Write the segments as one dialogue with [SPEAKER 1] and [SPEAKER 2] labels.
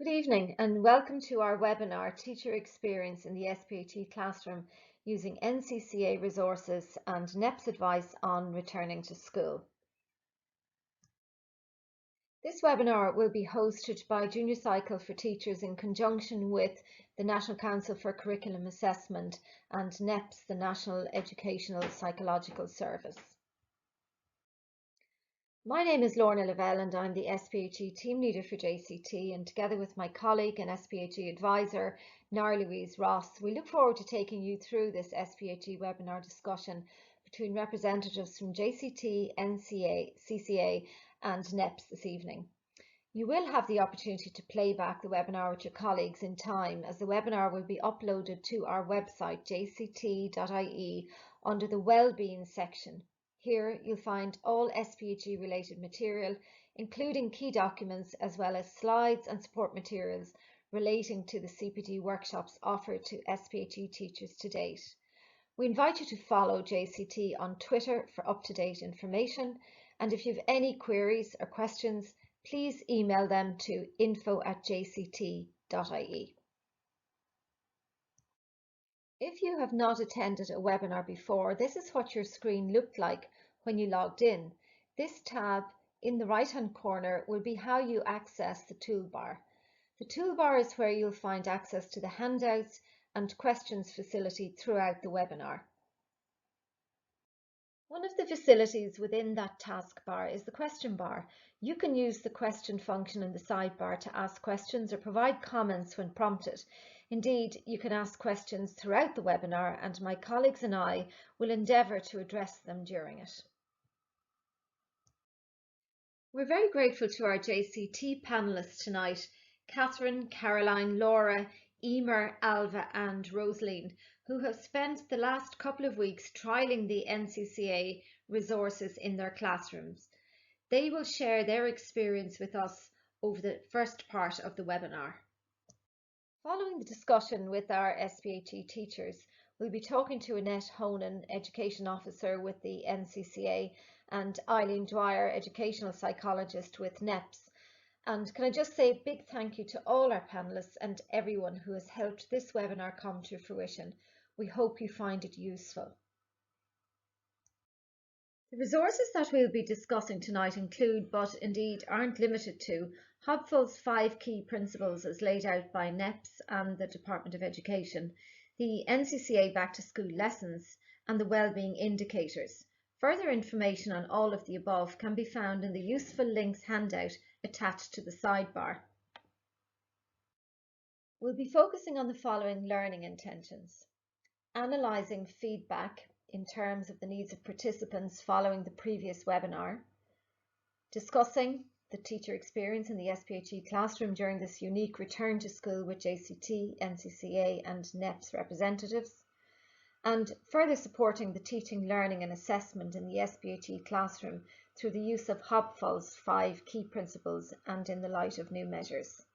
[SPEAKER 1] Good evening and welcome to our webinar, Teacher Experience in the SPHE Classroom using NCCA resources and NEPS advice on returning to school. This webinar will be hosted by Junior Cycle for Teachers in conjunction with the National Council for Curriculum Assessment and NEPS, the National Educational Psychological Service. My name is Lorna Lavelle and I'm the SPHE team leader for JCT, and together with my colleague and SPHE advisor, Nara Louise Ross, we look forward to taking you through this SPHE webinar discussion between representatives from JCT, NCCA and NEPS this evening. You will have the opportunity to play back the webinar with your colleagues in time, as the webinar will be uploaded to our website jct.ie under the Wellbeing section. Here you'll find all SPHE related material, including key documents as well as slides and support materials relating to the CPD workshops offered to SPHE teachers to date. We invite you to follow JCT on Twitter for up-to-date information, and if you have any queries or questions, please email them to info@jct.ie. If you have not attended a webinar before, this is what your screen looked like when you logged in. This tab in the right-hand corner will be how you access the toolbar. The toolbar is where you'll find access to the handouts and questions facility throughout the webinar. One of the facilities within that taskbar is the question bar. You can use the question function in the sidebar to ask questions or provide comments when prompted. Indeed, you can ask questions throughout the webinar and my colleagues and I will endeavour to address them during it. We're very grateful to our JCT panellists tonight, Catherine, Caroline, Laura, Emer, Alva and Rosaline, who have spent the last couple of weeks trialling the NCCA resources in their classrooms. They will share their experience with us over the first part of the webinar. Following the discussion with our SPHE teachers, we'll be talking to Annette Honan, Education Officer with the NCCA, and Eileen Dwyer, Educational Psychologist with NEPS. And can I just say a big thank you to all our panellists and everyone who has helped this webinar come to fruition. We hope you find it useful. The resources that we'll be discussing tonight include, but indeed aren't limited to, Hobful's 5 key principles as laid out by NEPS and the Department of Education, the NCCA Back to School lessons, and the Wellbeing Indicators. Further information on all of the above can be found in the Useful Links handout attached to the sidebar. We'll be focusing on the following learning intentions: analysing feedback in terms of the needs of participants following the previous webinar, discussing the teacher experience in the SPHE classroom during this unique return to school with JCT, NCCA and NEPS representatives, and further supporting the teaching, learning and assessment in the SPHE classroom through the use of Hobful's 5 key principles and in the light of new measures.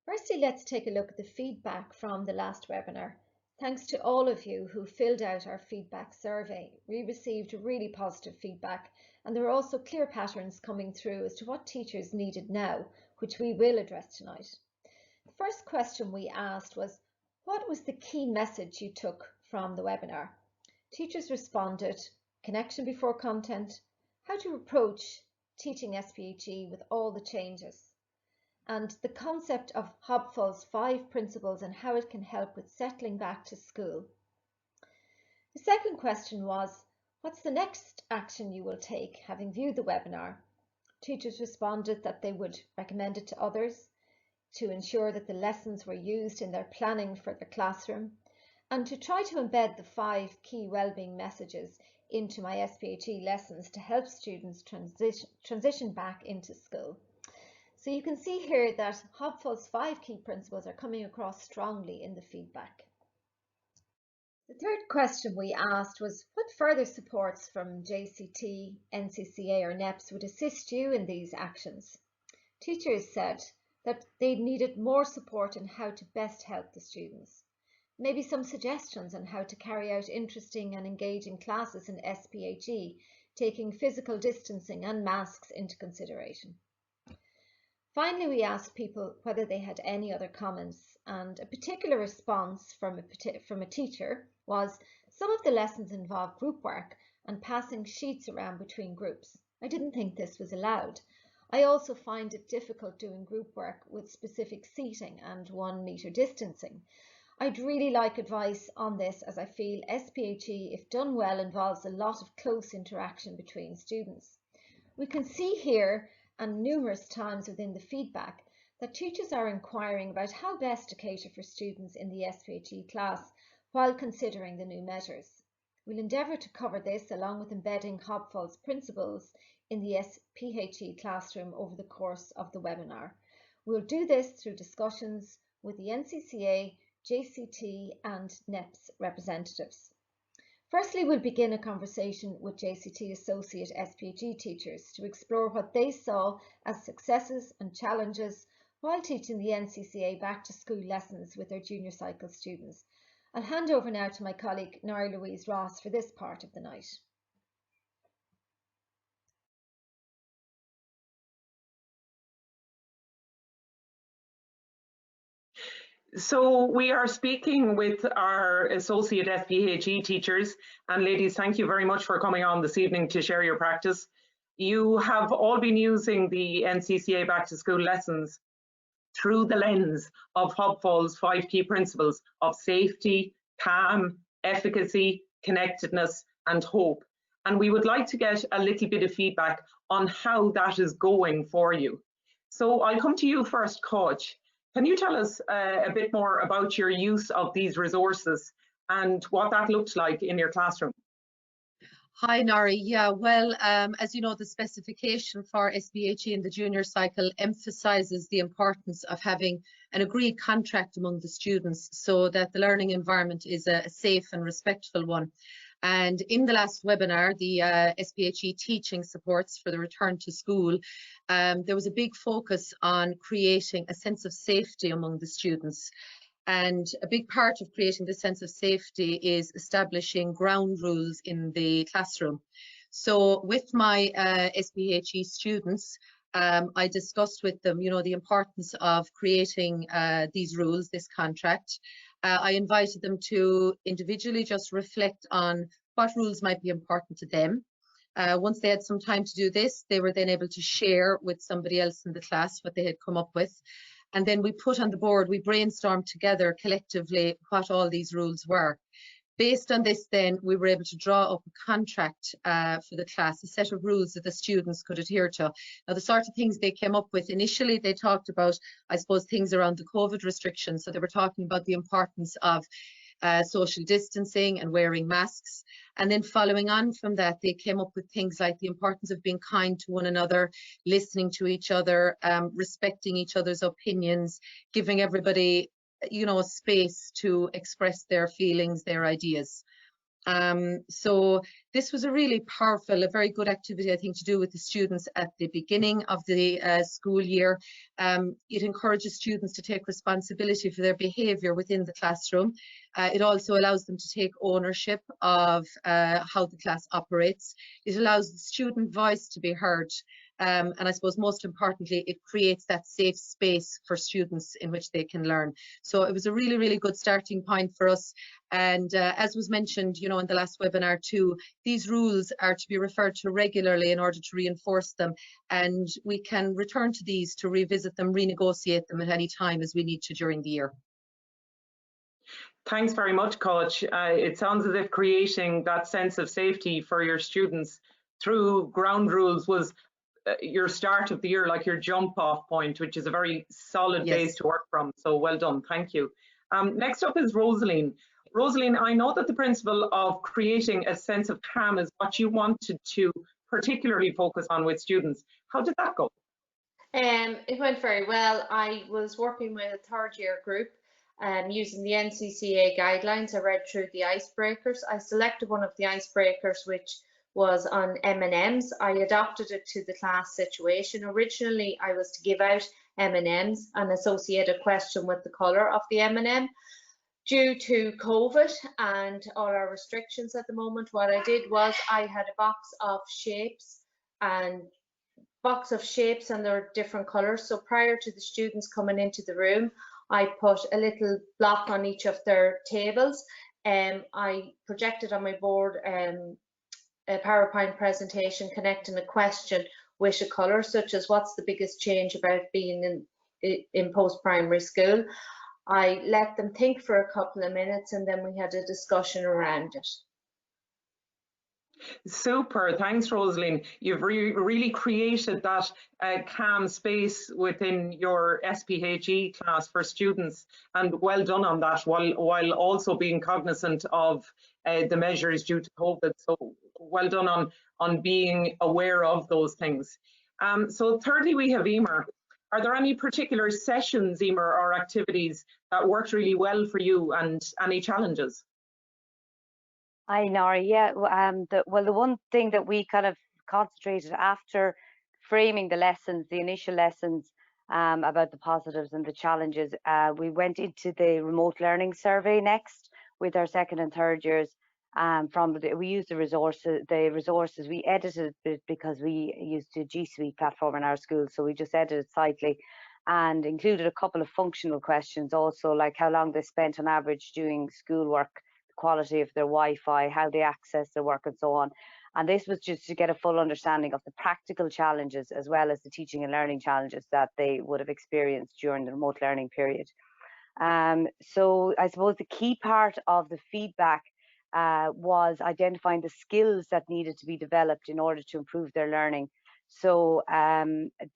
[SPEAKER 1] Firstly, let's take a look at the feedback from the last webinar. Thanks to all of you who filled out our feedback survey. We received really positive feedback, and there are also clear patterns coming through as to what teachers needed now, which we will address tonight. The first question we asked was, what was the key message you took from the webinar? Teachers responded, connection before content, how to approach teaching SPHE with all the changes, and the concept of Hobful's 5 principles and how it can help with settling back to school. The second question was, what's the next action you will take having viewed the webinar? Teachers responded that they would recommend it to others, to ensure that the lessons were used in their planning for the classroom, and to try to embed the 5 key wellbeing messages into my SPHE lessons to help students transition back into school. So you can see here that Hobful's 5 key principles are coming across strongly in the feedback. The third question we asked was, what further supports from JCT, NCCA or NEPS would assist you in these actions? Teachers said that they needed more support in how to best help the students. Maybe some suggestions on how to carry out interesting and engaging classes in SPHE, taking physical distancing and masks into consideration. Finally, we asked people whether they had any other comments, and a particular response from a teacher was, some of the lessons involve group work and passing sheets around between groups. I didn't think this was allowed. I also find it difficult doing group work with specific seating and 1 metre distancing. I'd really like advice on this, as I feel SPHE, if done well, involves a lot of close interaction between students. We can see here, and numerous times within the feedback, that teachers are inquiring about how best to cater for students in the SPHE class while considering the new measures. We'll endeavour to cover this along with embedding Hobfall's principles in the SPHE classroom over the course of the webinar. We'll do this through discussions with the NCCA, JCT and NEPS representatives. Firstly, we'll begin a conversation with JCT Associate SPHE teachers to explore what they saw as successes and challenges while teaching the NCCA back to school lessons with their junior cycle students. I'll hand over now to my colleague Nara Louise Ross for this part of the night.
[SPEAKER 2] So we are speaking with our Associate SPHE teachers, and ladies, thank you very much for coming on this evening to share your practice. You have all been using the NCCA back to school lessons through the lens of Hobfall's 5 key principles of safety, calm, efficacy, connectedness and hope. And we would like to get a little bit of feedback on how that is going for you. So I'll come to you first, Coach. Can you tell us a bit more about your use of these resources and what that looked like in your classroom?
[SPEAKER 3] Hi, Nari. Yeah, well, as you know, the specification for SPHE in the junior cycle emphasises the importance of having an agreed contract among the students so that the learning environment is a safe and respectful one. And in the last webinar, the SPHE teaching supports for the return to school, there was a big focus on creating a sense of safety among the students. And a big part of creating the sense of safety is establishing ground rules in the classroom. So with my SPHE students, I discussed with them, you know, the importance of creating these rules, this contract. I invited them to individually just reflect on what rules might be important to them. Once they had some time to do this, they were then able to share with somebody else in the class what they had come up with. And then we put on the board, we brainstormed together collectively what all these rules were. Based on this, then we were able to draw up a contract for the class, a set of rules that the students could adhere to. Now, the sort of things they came up with initially, they talked about, I suppose, things around the COVID restrictions. So they were talking about the importance of social distancing and wearing masks. And then following on from that, they came up with things like the importance of being kind to one another, listening to each other, respecting each other's opinions, giving everybody, you know, space to express their feelings, their ideas. So this was a really powerful, a very good activity, I think, to do with the students at the beginning of the school year. It encourages students to take responsibility for their behaviour within the classroom. It also allows them to take ownership of how the class operates. It allows the student voice to be heard. And I suppose most importantly, it creates that safe space for students in which they can learn. So it was a really, really good starting point for us. And as was mentioned, you know, in the last webinar too, these rules are to be referred to regularly in order to reinforce them. And we can return to these to revisit them, renegotiate them at any time as we need to during the year.
[SPEAKER 2] Thanks very much, Coach. It sounds as if creating that sense of safety for your students through ground rules was your start of the year, like your jump off point, which is a very solid base to work from. So well done, thank you. Next up is Rosaline. Rosaline, I know that the principle of creating a sense of calm is what you wanted to particularly focus on with students. How did that go?
[SPEAKER 4] It went very well. I was working with a third year group using the NCCA guidelines. I read through the icebreakers. I selected one of the icebreakers, which was on M&Ms. I adapted it to the class situation. Originally, I was to give out M&Ms and associate a question with the colour of the M&M. due to COVID and all our restrictions at the moment, what I did was I had a box of shapes and they're different colours. So prior to the students coming into the room, I put a little block on each of their tables. I projected on my board a PowerPoint presentation connecting a question with a colour, such as what's the biggest change about being in post-primary school. I let them think for a couple of minutes and then we had a discussion around it.
[SPEAKER 2] Super, thanks Rosaleen. You've really created that calm space within your SPHE class for students, and well done on that, while also being cognizant of the measures due to COVID. So well done on being aware of those things. So thirdly, we have Emer. Are there any particular sessions, Emer, or activities that worked really well for you, and any challenges?
[SPEAKER 5] Hi, Nori. Yeah, the one thing that we kind of concentrated after framing the lessons, the initial lessons, about the positives and the challenges, we went into the remote learning survey next with our second and third years. We used the resources. We edited it because we used the G Suite platform in our school, so we just edited slightly and included a couple of functional questions also, like how long they spent on average doing schoolwork, quality of their Wi-Fi, how they access their work, and so on. And this was just to get a full understanding of the practical challenges as well as the teaching and learning challenges that they would have experienced during the remote learning period. So I suppose the key part of the feedback was identifying the skills that needed to be developed in order to improve their learning. So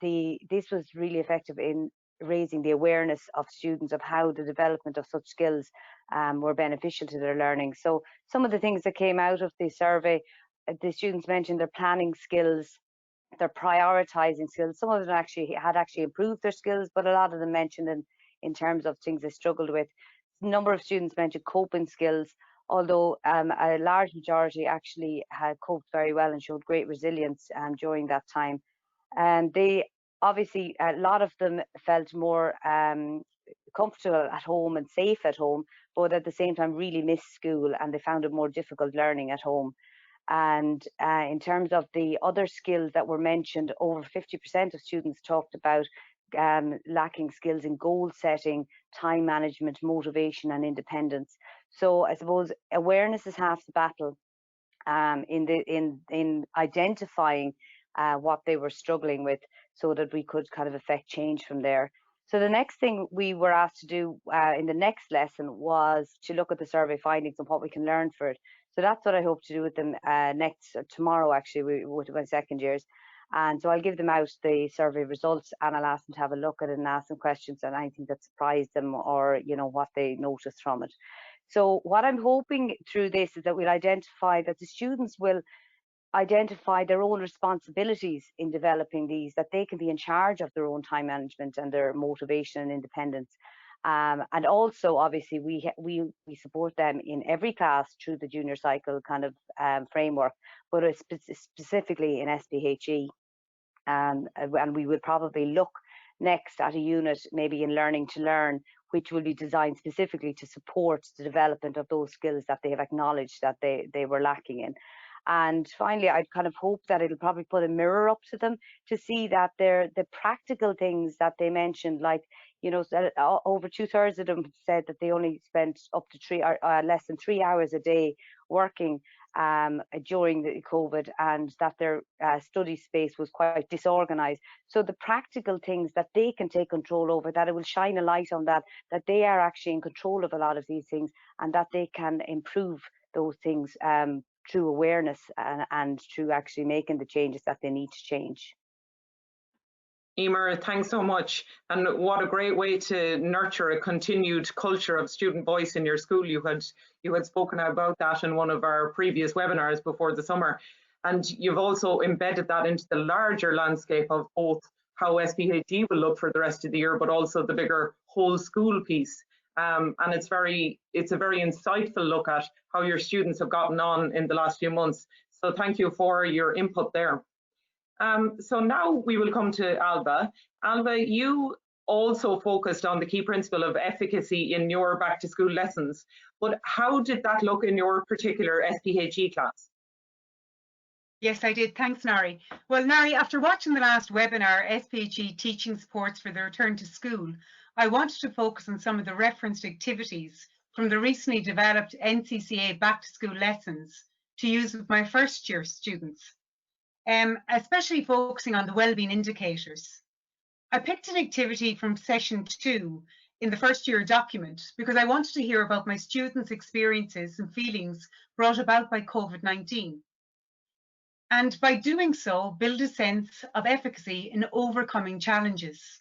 [SPEAKER 5] this was really effective in raising the awareness of students of how the development of such skills were beneficial to their learning. So some of the things that came out of the survey, the students mentioned their planning skills, their prioritizing skills. Some of them had improved their skills, but a lot of them mentioned in terms of things they struggled with. A number of students mentioned coping skills, although a large majority actually had coped very well and showed great resilience during that time. And obviously, a lot of them felt more comfortable at home and safe at home, but at the same time really missed school and they found it more difficult learning at home. And in terms of the other skills that were mentioned, over 50% of students talked about lacking skills in goal setting, time management, motivation and independence. So I suppose awareness is half the battle in identifying what they were struggling with, so that we could kind of affect change from there. So the next thing we were asked to do in the next lesson was to look at the survey findings and what we can learn for it. So that's what I hope to do with them tomorrow, actually, with my second years. And so I'll give them out the survey results and I'll ask them to have a look at it and ask them questions on anything that surprised them or, you know, what they noticed from it. So what I'm hoping through this is that we'll identify that the students will identify their own responsibilities in developing these, that they can be in charge of their own time management and their motivation and independence. And also, obviously, we support them in every class through the junior cycle kind of framework, but specifically in SPHE. And we will probably look next at a unit, maybe in Learning to Learn, which will be designed specifically to support the development of those skills that they have acknowledged that they were lacking in. And finally, I'd kind of hope that it'll probably put a mirror up to them to see that the practical things that they mentioned, like, you know, over 2/3 of them said that they only spent up to less than 3 hours a day working during the COVID, and that their study space was quite disorganized. So the practical things that they can take control over, that it will shine a light on that they are actually in control of a lot of these things and that they can improve those things through awareness and through actually making the changes that they need to change.
[SPEAKER 2] Emer, thanks so much. And what a great way to nurture a continued culture of student voice in your school. You had spoken about that in one of our previous webinars before the summer. And you've also embedded that into the larger landscape of both how SPHE will look for the rest of the year, but also the bigger whole school piece. And it's a very insightful look at how your students have gotten on in the last few months. So thank you for your input there. So now we will come to Alba. Alba, you also focused on the key principle of efficacy in your back to school lessons. But how did that look in your particular SPHE class?
[SPEAKER 6] Yes, I did. Thanks, Nari. Well, Nari, after watching the last webinar, SPHE Teaching Supports for the Return to School, I wanted to focus on some of the referenced activities from the recently developed NCCA back to school lessons to use with my first year students, especially focusing on the wellbeing indicators. I picked an activity from session 2 in the first year document because I wanted to hear about my students' experiences and feelings brought about by COVID-19. And by doing so, build a sense of efficacy in overcoming challenges.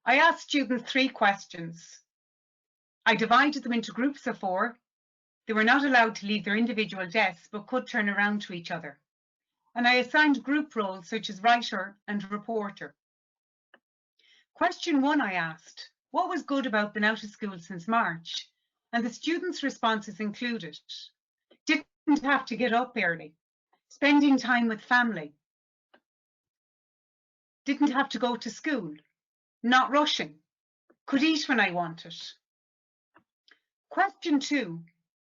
[SPEAKER 6] I asked students 3 questions. I divided them into groups of 4. They were not allowed to leave their individual desks, but could turn around to each other. And I assigned group roles such as writer and reporter. Question 1, I asked, what was good about being out of school since March? And the students' responses included, didn't have to get up early, spending time with family, didn't have to go to school, not rushing, could eat when I wanted. Question 2,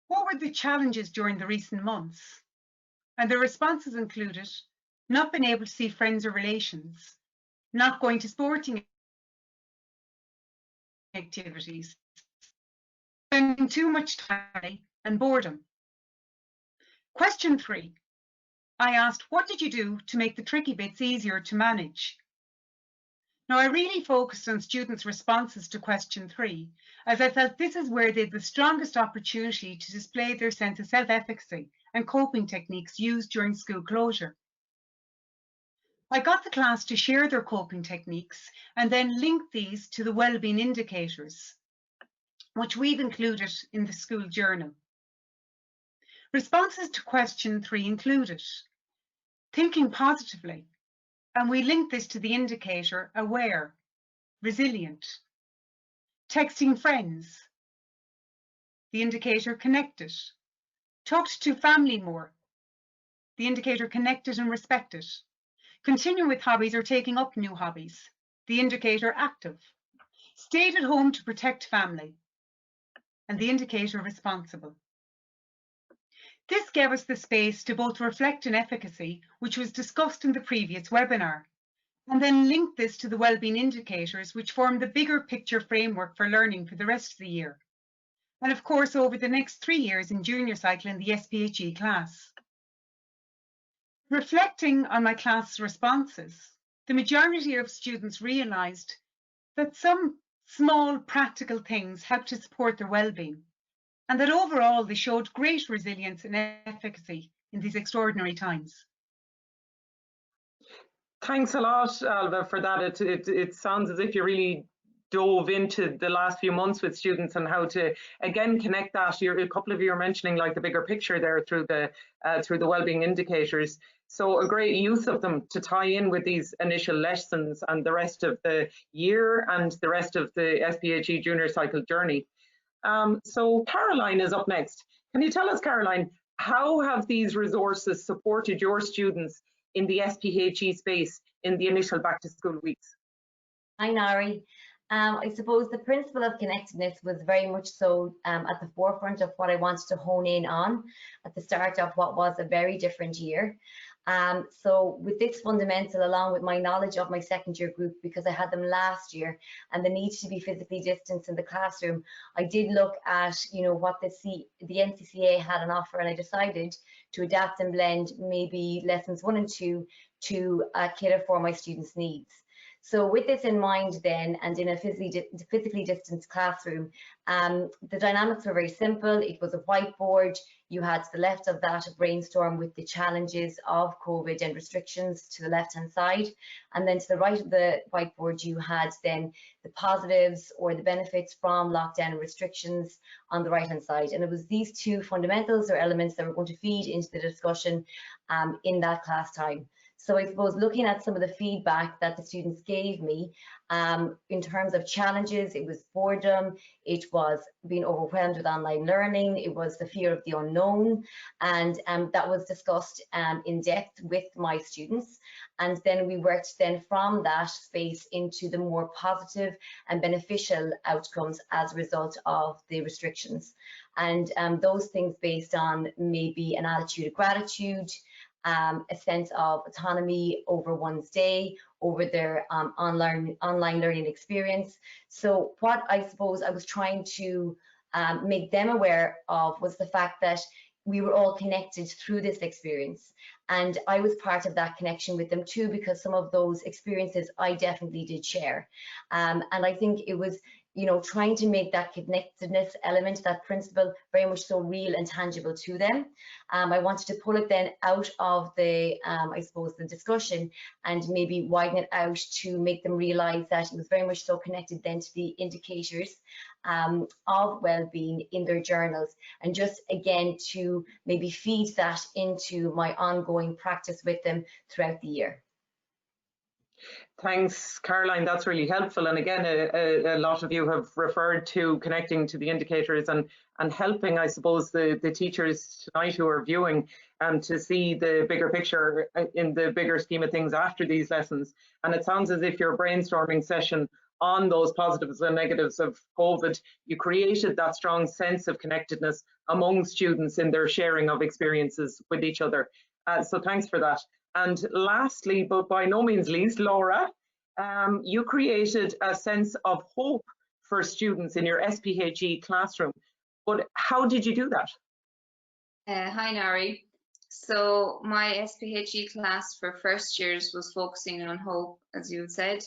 [SPEAKER 6] what were the challenges during the recent months? And the responses included not being able to see friends or relations, not going to sporting activities, spending too much time, and boredom. Question 3, I asked, what did you do to make the tricky bits easier to manage? Now, I really focused on students' responses to question 3, as I felt this is where they had the strongest opportunity to display their sense of self-efficacy and coping techniques used during school closure. I got the class to share their coping techniques and then link these to the wellbeing indicators, which we've included in the school journal. Responses to question 3 included thinking positively, and we link this to the indicator aware, resilient, texting friends, the indicator connected, talked to family more, the indicator connected and respected, continue with hobbies or taking up new hobbies, the indicator active, stayed at home to protect family, and the indicator responsible. This gave us the space to both reflect on efficacy, which was discussed in the previous webinar, and then link this to the wellbeing indicators, which form the bigger picture framework for learning for the rest of the year. And of course, over the next 3 years in junior cycle in the SPHE class. Reflecting on my class responses, the majority of students realised that some small practical things helped to support their wellbeing, and that overall they showed great resilience and efficacy in these extraordinary times.
[SPEAKER 2] Thanks a lot, Alva, for that. It sounds as if you really dove into the last few months with students and how to again connect that. A couple of you are mentioning like the bigger picture there through the wellbeing indicators. So a great use of them to tie in with these initial lessons and the rest of the year and the rest of the SPHE junior cycle journey. So Caroline is up next. Can you tell us, Caroline, how have these resources supported your students in the SPHE space in the initial back to school weeks?
[SPEAKER 7] Hi, Nari. I suppose the principle of connectedness was very much so at the forefront of what I wanted to hone in on at the start of what was a very different year. So with this fundamental, along with my knowledge of my second year group, because I had them last year, and the need to be physically distanced in the classroom, I did look at, you know, what the NCCA had on offer, and I decided to adapt and blend maybe lessons 1 and 2 to cater for my students' needs. So with this in mind then, and in a physically distanced classroom, the dynamics were very simple. It was a whiteboard. You had to the left of that a brainstorm with the challenges of COVID and restrictions to the left-hand side. And then to the right of the whiteboard, you had then the positives or the benefits from lockdown and restrictions on the right-hand side. And it was these 2 fundamentals or elements that were going to feed into the discussion in that class time. So I suppose looking at some of the feedback that the students gave me in terms of challenges, it was boredom, it was being overwhelmed with online learning, it was the fear of the unknown, and that was discussed in depth with my students. And then we worked then from that space into the more positive and beneficial outcomes as a result of the restrictions. And those things based on maybe an attitude of gratitude, a sense of autonomy over one's day, over their online learning experience. So what I suppose I was trying to make them aware of was the fact that we were all connected through this experience. And I was part of that connection with them too, because some of those experiences I definitely did share. And I think it was, you know, trying to make that connectedness element, that principle, very much so real and tangible to them. I wanted to pull it then out of the, I suppose, the discussion and maybe widen it out to make them realise that it was very much so connected then to the indicators of well-being in their journals, and just again to maybe feed that into my ongoing practice with them throughout the year.
[SPEAKER 2] Thanks, Caroline. That's really helpful. And again, a lot of you have referred to connecting to the indicators and helping, I suppose, the teachers tonight who are viewing to see the bigger picture in the bigger scheme of things after these lessons. And it sounds as if your brainstorming session on those positives and negatives of COVID, you created that strong sense of connectedness among students in their sharing of experiences with each other. So thanks for that. And lastly, but by no means least, Laura, you created a sense of hope for students in your SPHE classroom. But how did you do that?
[SPEAKER 8] Hi, Nari. So my SPHE class for first years was focusing on hope, as you said.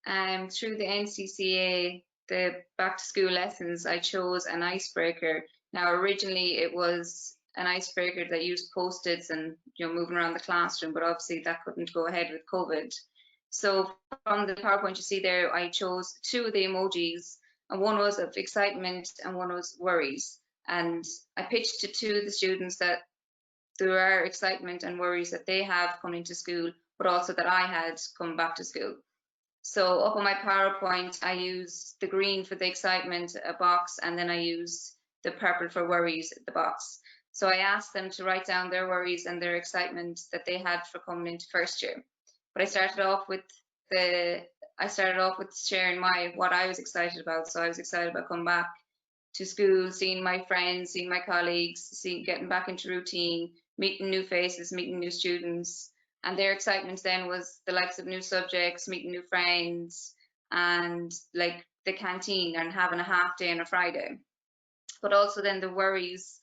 [SPEAKER 8] Through the NCCA, the back to school lessons, I chose an icebreaker. Now, originally it was an icebreaker that used post-its and, you know, moving around the classroom, but obviously that couldn't go ahead with COVID. So from the PowerPoint you see there, I chose two of the emojis, and one was of excitement and one was worries. And I pitched to two of the students that there are excitement and worries that they have coming to school, but also that I had come back to school. So up on my PowerPoint, I used the green for the excitement, a box, and then I used the purple for worries, the box. So I asked them to write down their worries and their excitement that they had for coming into first year. But I started off with sharing what I was excited about. So I was excited about coming back to school, seeing my friends, seeing my colleagues, getting back into routine, meeting new faces, meeting new students. And their excitement then was the likes of new subjects, meeting new friends, and like the canteen and having a half day on a Friday. But also then the worries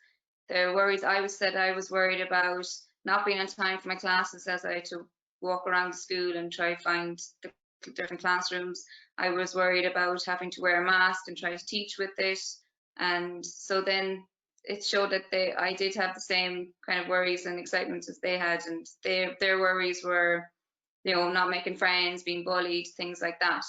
[SPEAKER 8] I was worried about not being on time for my classes, as I had to walk around the school and try to find the different classrooms. I was worried about having to wear a mask and try to teach with it. And so then it showed that I did have the same kind of worries and excitements as they had, and their worries were, you know, not making friends, being bullied, things like that.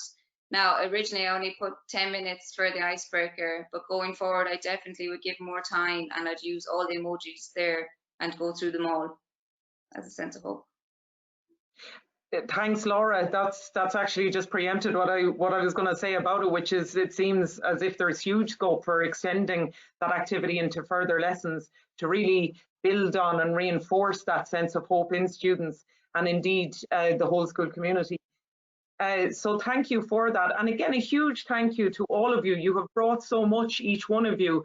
[SPEAKER 8] Now, originally I only put 10 minutes for the icebreaker, but going forward I definitely would give more time, and I'd use all the emojis there and go through them all as a sense of hope.
[SPEAKER 2] Thanks, Laura. That's actually just preempted what I was going to say about it, which is it seems as if there's huge scope for extending that activity into further lessons to really build on and reinforce that sense of hope in students and indeed the whole school community. So thank you for that. And again, a huge thank you to all of you. You have brought so much, each one of you,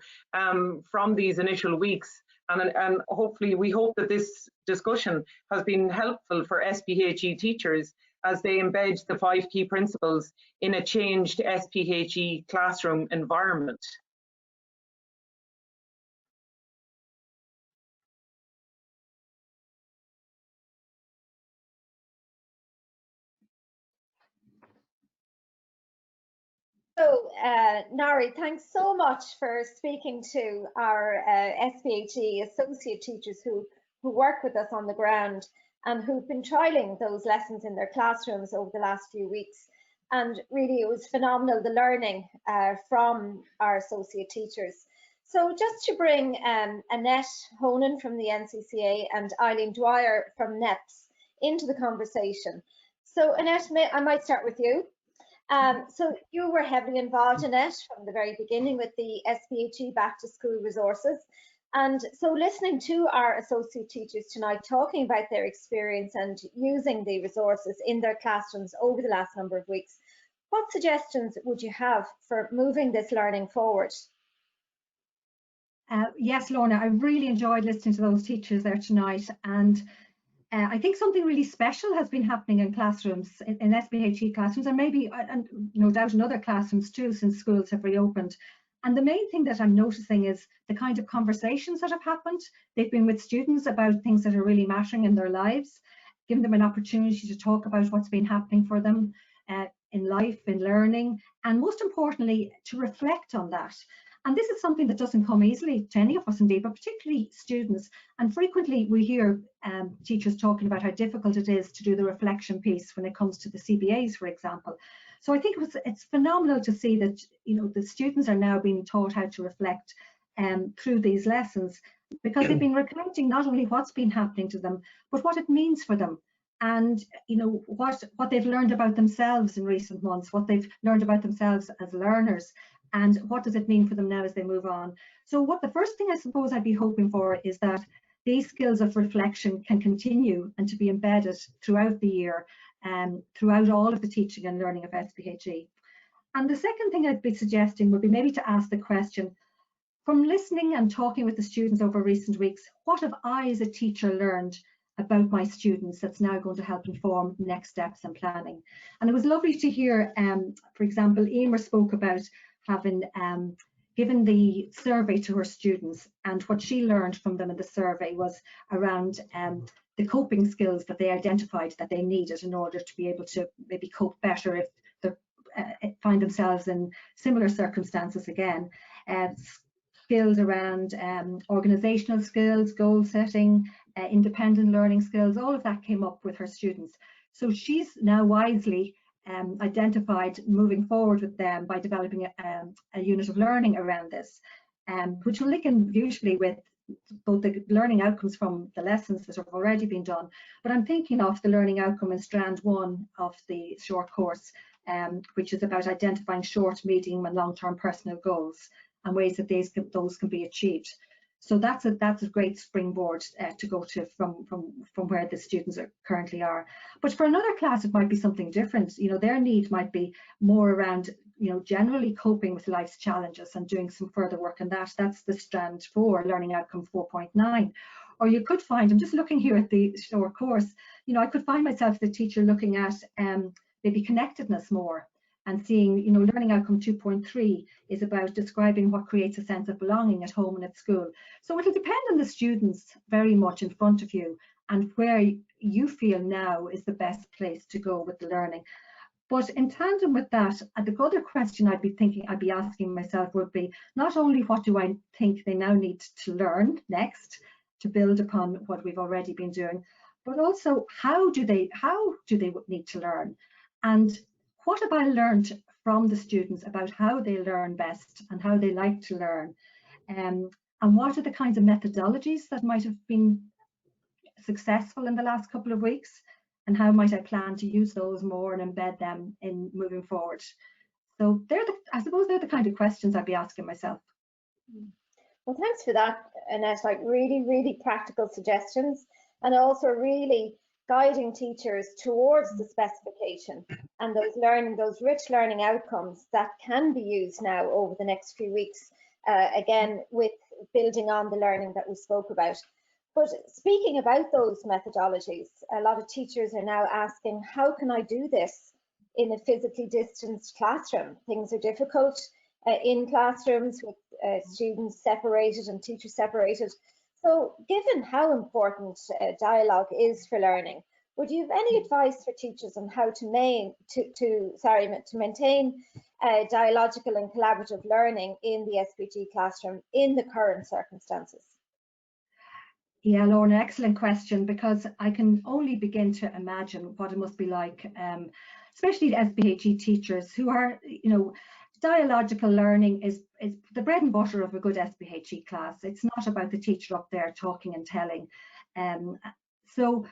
[SPEAKER 2] from these initial weeks. And hopefully we hope that this discussion has been helpful for SPHE teachers as they embed the 5 key principles in a changed SPHE classroom environment.
[SPEAKER 1] So, Nari, thanks so much for speaking to our SPHE associate teachers who work with us on the ground and who've been trialling those lessons in their classrooms over the last few weeks. And really, it was phenomenal, the learning from our associate teachers. So just to bring Annette Honan from the NCCA and Eileen Dwyer from NEPS into the conversation. So Annette, I might start with you. So you were heavily involved, Annette, from the very beginning with the SPHE Back to School resources. And so listening to our associate teachers tonight talking about their experience and using the resources in their classrooms over the last number of weeks, what suggestions would you have for moving this learning forward?
[SPEAKER 9] Yes, Lorna, I really enjoyed listening to those teachers there tonight, and I think something really special has been happening in classrooms, in SPHE classrooms, and maybe, and no doubt in other classrooms too, since schools have reopened. And the main thing that I'm noticing is the kind of conversations that have happened. They've been with students about things that are really mattering in their lives, giving them an opportunity to talk about what's been happening for them in life, in learning, and most importantly, to reflect on that. And this is something that doesn't come easily to any of us indeed, but particularly students. And frequently we hear teachers talking about how difficult it is to do the reflection piece when it comes to the CBAs, for example. So I think it's phenomenal to see that, you know, the students are now being taught how to reflect through these lessons, because they've been recounting not only what's been happening to them, but what it means for them. And you know what they've learned about themselves in recent months, what they've learned about themselves as learners, and what does it mean for them now as they move on. So what the first thing I suppose I'd be hoping for is that these skills of reflection can continue and to be embedded throughout the year and throughout all of the teaching and learning of SPHE. And the second thing I'd be suggesting would be maybe to ask the question, from listening and talking with the students over recent weeks, what have I as a teacher learned about my students that's now going to help inform next steps and planning? And it was lovely to hear, for example, Emer spoke about having given the survey to her students, and what she learned from them in the survey was around the coping skills that they identified that they needed in order to be able to maybe cope better if they find themselves in similar circumstances again. Skills around organisational skills, goal setting, independent learning skills, all of that came up with her students. So she's now wisely identified moving forward with them by developing a unit of learning around this, which will link in usually with both the learning outcomes from the lessons that have already been done, but I'm thinking of the learning outcome in strand 1 of the short course, which is about identifying short, medium and long-term personal goals and ways that those can be achieved. So that's a great springboard to go to from where the students currently are. But for another class, it might be something different. You know, their need might be more around, you know, generally coping with life's challenges and doing some further work on that. That's the strand 4, learning outcome 4.9. Or you could find, I'm just looking here at the short course, you know, I could find myself the teacher looking at maybe connectedness more, and seeing, you know, learning outcome 2.3 is about describing what creates a sense of belonging at home and at school. So it'll depend on the students very much in front of you and where you feel now is the best place to go with the learning. But in tandem with that, the other question I'd be asking myself would be, not only what do I think they now need to learn next to build upon what we've already been doing, but also how do they need to learn? And what have I learned from the students about how they learn best and how they like to learn? And what are the kinds of methodologies that might have been successful in the last couple of weeks? And how might I plan to use those more and embed them in moving forward? So I suppose they're the kind of questions I'd be asking myself.
[SPEAKER 1] Well, thanks for that, Annette. Like really, really practical suggestions, and also really guiding teachers towards the specification and those rich learning outcomes that can be used now over the next few weeks, again, with building on the learning that we spoke about. But speaking about those methodologies, a lot of teachers are now asking, how can I do this in a physically distanced classroom? Things are difficult in classrooms with students separated and teachers separated. So given how important dialogue is for learning, would you have any advice for teachers on how to maintain dialogical and collaborative learning in the SPHE classroom in the current circumstances?
[SPEAKER 9] Yeah, Lorna, excellent question, because I can only begin to imagine what it must be like, especially the SPHE teachers who are, you know, dialogical learning is the bread and butter of a good SPHE class. It's not about the teacher up there talking and telling. So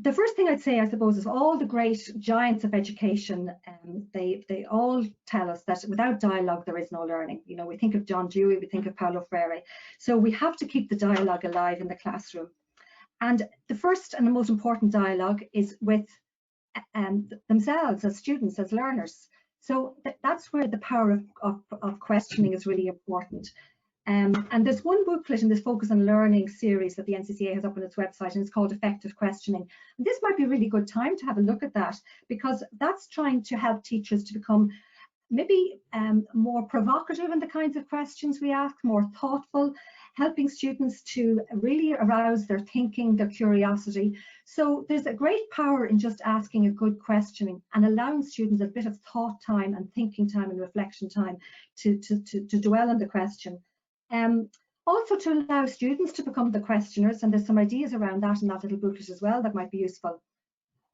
[SPEAKER 9] the first thing I'd say, I suppose, is all the great giants of education, they all tell us that without dialogue there is no learning. You know, we think of John Dewey, we think of Paulo Freire. So we have to keep the dialogue alive in the classroom. And the first and the most important dialogue is with themselves as students, as learners. So that's where the power of questioning is really important. And there's one booklet in this Focus on Learning series that the NCCA has up on its website, and it's called Effective Questioning. And this might be a really good time to have a look at that, because that's trying to help teachers to become maybe more provocative in the kinds of questions we ask, more thoughtful, helping students to really arouse their thinking, their curiosity. So there's a great power in just asking a good question and allowing students a bit of thought time and thinking time and reflection time to dwell on the question. Also to allow students to become the questioners, and there's some ideas around that in that little booklet as well that might be useful.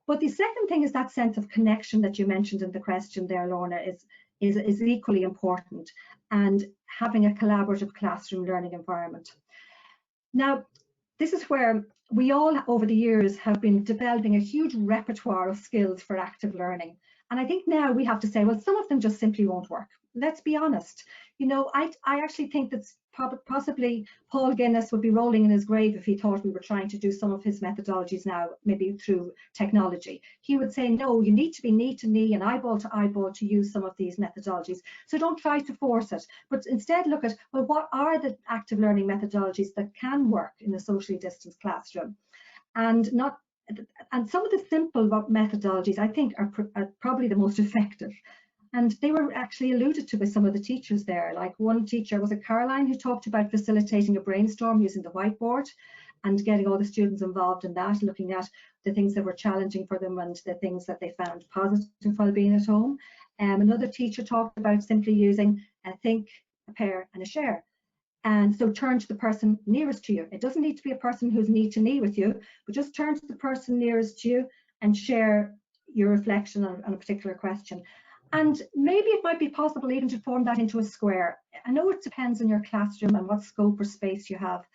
[SPEAKER 9] But the second thing is that sense of connection that you mentioned in the question there, Lorna, is equally important, and having a collaborative classroom learning environment. Now, this is where we all over the years have been developing a huge repertoire of skills for active learning. And I think now we have to say, well, some of them just simply won't work. Let's be honest. You know, I actually think that possibly Paul Guinness would be rolling in his grave if he thought we were trying to do some of his methodologies now, maybe through technology. He would say, no, you need to be knee to knee and eyeball to eyeball to use some of these methodologies. So don't try to force it, but instead look at, well, what are the active learning methodologies that can work in a socially distanced classroom? And some of the simple methodologies, I think, are probably the most effective. And they were actually alluded to by some of the teachers there. Like one teacher, was it Caroline, who talked about facilitating a brainstorm using the whiteboard and getting all the students involved in that, looking at the things that were challenging for them and the things that they found positive while being at home. Another teacher talked about simply using a think, a pair, and a share. And so turn to the person nearest to you. It doesn't need to be a person who's knee to knee with you, but just turn to the person nearest to you and share your reflection on a particular question. And maybe it might be possible even to form that into a square. I know it depends on your classroom and what scope or space you have.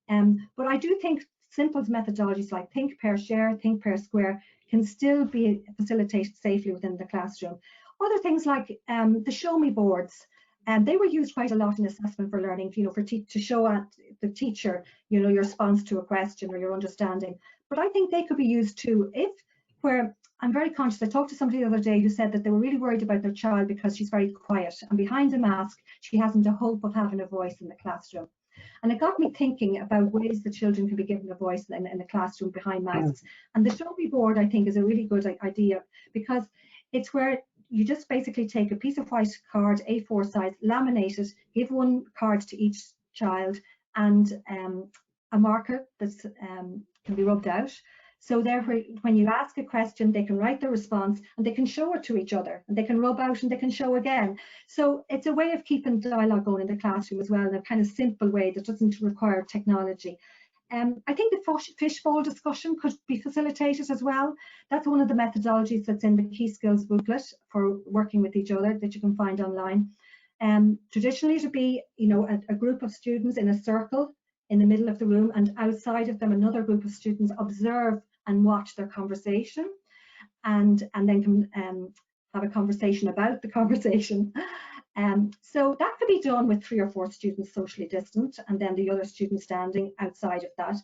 [SPEAKER 9] But I do think simple methodologies like think, pair, share, think, pair, square can still be facilitated safely within the classroom. Other things like the show me boards. And they were used quite a lot in assessment for learning, you know, to show at the teacher, you know, your response to a question or your understanding. But I think they could be used too, where I'm very conscious. I talked to somebody the other day who said that they were really worried about their child because she's very quiet, and behind a mask, she hasn't a hope of having a voice in the classroom. And it got me thinking about ways that children can be given a voice in the classroom behind masks. And the show me board, I think, is a really good idea, because it's where you just basically take a piece of white card, A4 size, laminate it, give one card to each child, and a marker that can be rubbed out. So therefore, when you ask a question, they can write their response and they can show it to each other, and they can rub out and they can show again. So it's a way of keeping dialogue going in the classroom as well, in a kind of simple way that doesn't require technology. I think the fishbowl discussion could be facilitated as well. That's one of the methodologies that's in the Key Skills booklet for working with each other that you can find online. Traditionally, to be, you know, a group of students in a circle in the middle of the room, and outside of them another group of students observe and watch their conversation, and then can have a conversation about the conversation. So that could be done with 3 or 4 students socially distant, and then the other students standing outside of that.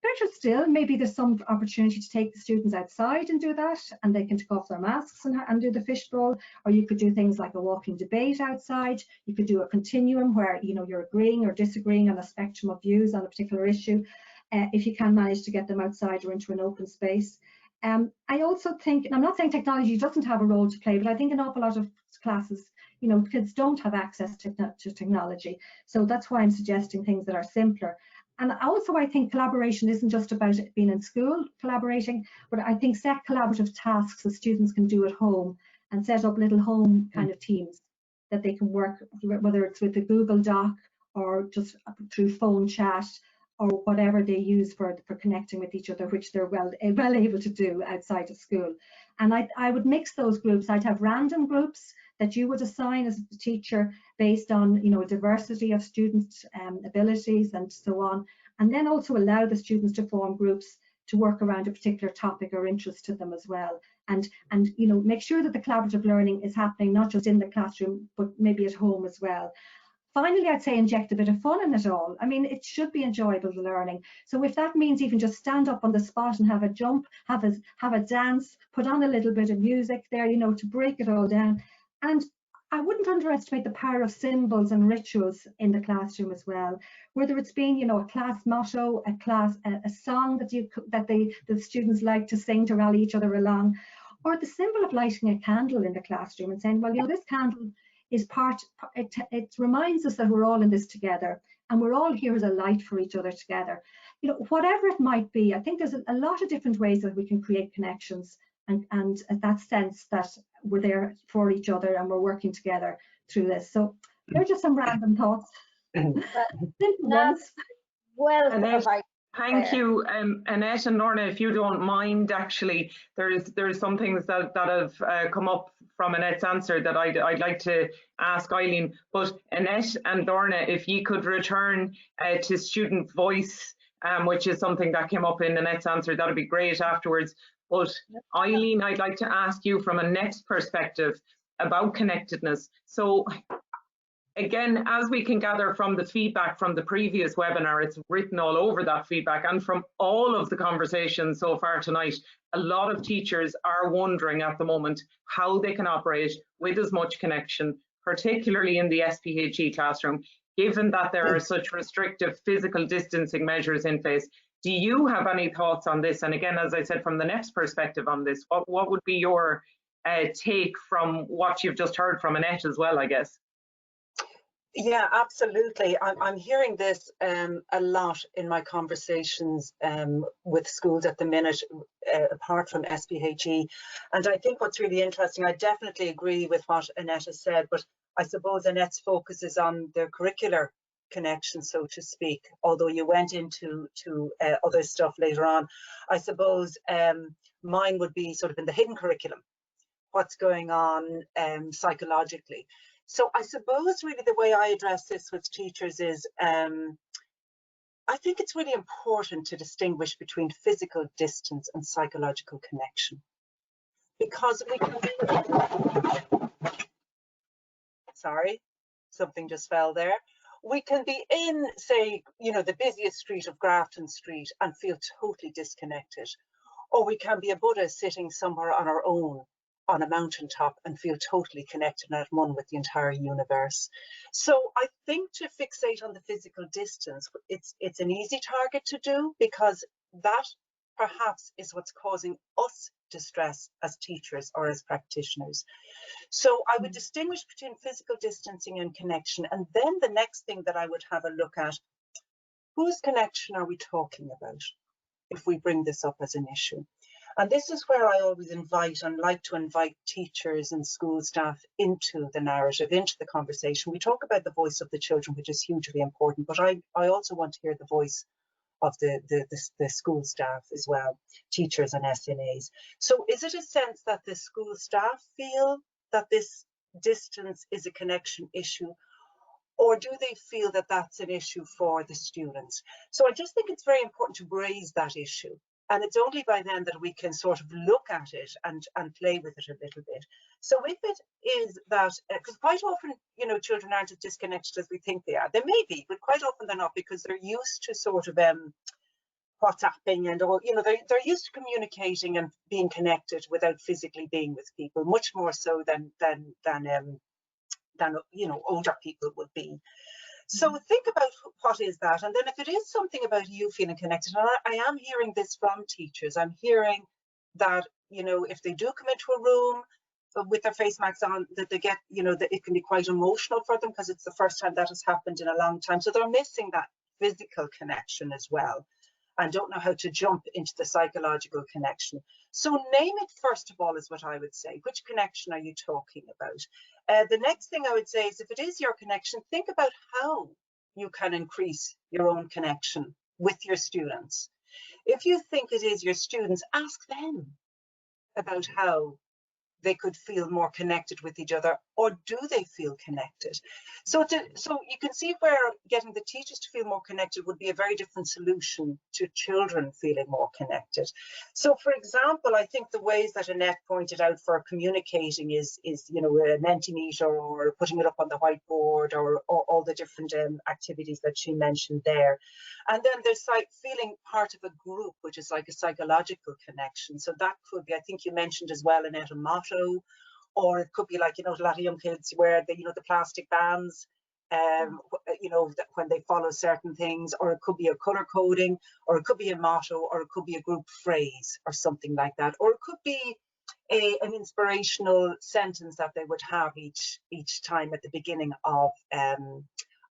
[SPEAKER 9] Better still, maybe there's some opportunity to take the students outside and do that, and they can take off their masks and do the fishbowl. Or you could do things like a walking debate outside. You could do a continuum where, you know, you're agreeing or disagreeing on a spectrum of views on a particular issue, if you can manage to get them outside or into an open space. I also think, and I'm not saying technology doesn't have a role to play, but I think an awful lot of classes, you know, kids don't have access to technology. So that's why I'm suggesting things that are simpler. And also, I think collaboration isn't just about it being in school collaborating, but I think set collaborative tasks that students can do at home, and set up little home kind of teams that they can work, whether it's with the Google Doc or just through phone chat or whatever they use for connecting with each other, which they're well able to do outside of school. And I would mix those groups. I'd have random groups that you would assign as a teacher based on, you know, a diversity of students' abilities and so on, and then also allow the students to form groups to work around a particular topic or interest to them as well. And you know, make sure that the collaborative learning is happening not just in the classroom, but maybe at home as well. Finally, I'd say inject a bit of fun in it all. I mean, it should be enjoyable, the learning. So if that means even just stand up on the spot and have a jump, have a dance, put on a little bit of music there, you know, to break it all down. And I wouldn't underestimate the power of symbols and rituals in the classroom as well. Whether it's being, you know, a class motto, a song that the students like to sing to rally each other along, or the symbol of lighting a candle in the classroom and saying, well, you know, this candle is it reminds us that we're all in this together and we're all here as a light for each other together. You know, whatever it might be, I think there's a lot of different ways that we can create connections and that sense that we're there for each other and we're working together through this. So they're just some random thoughts.
[SPEAKER 7] Well,
[SPEAKER 2] thank you, Annette and Lorna. If you don't mind, actually, there's some things that have come up from Annette's answer that I'd like to ask Eileen. But Annette and Lorna, if you could return to student voice, which is something that came up in Annette's answer, that'd be great afterwards. But Eileen, I'd like to ask you from a NEPS perspective about connectedness. So again, as we can gather from the feedback from the previous webinar, it's written all over that feedback, and from all of the conversations so far tonight, a lot of teachers are wondering at the moment how they can operate with as much connection, particularly in the SPHE classroom, given that there are such restrictive physical distancing measures in place. Do you have any thoughts on this? And again, as I said, from the NEPS perspective on this, what would be your take from what you've just heard from Annette as well, I guess?
[SPEAKER 10] Yeah, absolutely. I'm hearing this a lot in my conversations with schools at the minute, apart from SPHE. And I think what's really interesting, I definitely agree with what Annette has said, but I suppose Annette's focus is on the curricular connection, so to speak, although you went into other stuff later on. I suppose mine would be sort of in the hidden curriculum, what's going on psychologically. So I suppose really the way I address this with teachers is I think it's really important to distinguish between physical distance and psychological connection, because we can be, sorry, something just fell there. We can be in, say, you know, the busiest street of Grafton Street and feel totally disconnected, or we can be a Buddha sitting somewhere on our own on a mountaintop and feel totally connected and at one with the entire universe. So I think to fixate on the physical distance, it's an easy target to do, because that perhaps is what's causing us distress as teachers or as practitioners. So I would distinguish between physical distancing and connection. And then the next thing that I would have a look at, whose connection are we talking about if we bring this up as an issue? And this is where I always invite and like to invite teachers and school staff into the narrative, into the conversation. We talk about the voice of the children, which is hugely important, but I also want to hear the voice of the school staff as well, teachers and SNAs. So is it a sense that the school staff feel that this distance is a connection issue, or do they feel that that's an issue for the students? So I just think it's very important to raise that issue. And it's only by then that we can sort of look at it and play with it a little bit. So if it is that, because quite often, you know, children aren't as disconnected as we think they are. They may be, but quite often they're not, because they're used to sort of WhatsApping and all, you know, they're used to communicating and being connected without physically being with people, much more so than you know, older people would be. So think about what is that, and then if it is something about you feeling connected, and I am hearing this from teachers, I'm hearing that, you know, if they do come into a room with their face masks on, that they get, you know, that it can be quite emotional for them because it's the first time that has happened in a long time. So they're missing that physical connection as well, and don't know how to jump into the psychological connection. So name it first of all is what I would say. Which connection are you talking about? The next thing I would say is, if it is your connection, think about how you can increase your own connection with your students. If you think it is your students, ask them about how they could feel more connected with each other or do they feel connected? So you can see where getting the teachers to feel more connected would be a very different solution to children feeling more connected. So for example, I think the ways that Annette pointed out for communicating is you know, a Mentimeter or putting it up on the whiteboard, or all the different activities that she mentioned there. And then there's like feeling part of a group, which is like a psychological connection. So that could be, I think you mentioned as well, Annette, a motto. Or it could be like, you know, a lot of young kids wear the, you know, the plastic bands, you know, when they follow certain things, or it could be a color coding, or it could be a motto, or it could be a group phrase or something like that. Or it could be an inspirational sentence that they would have each time at the beginning of an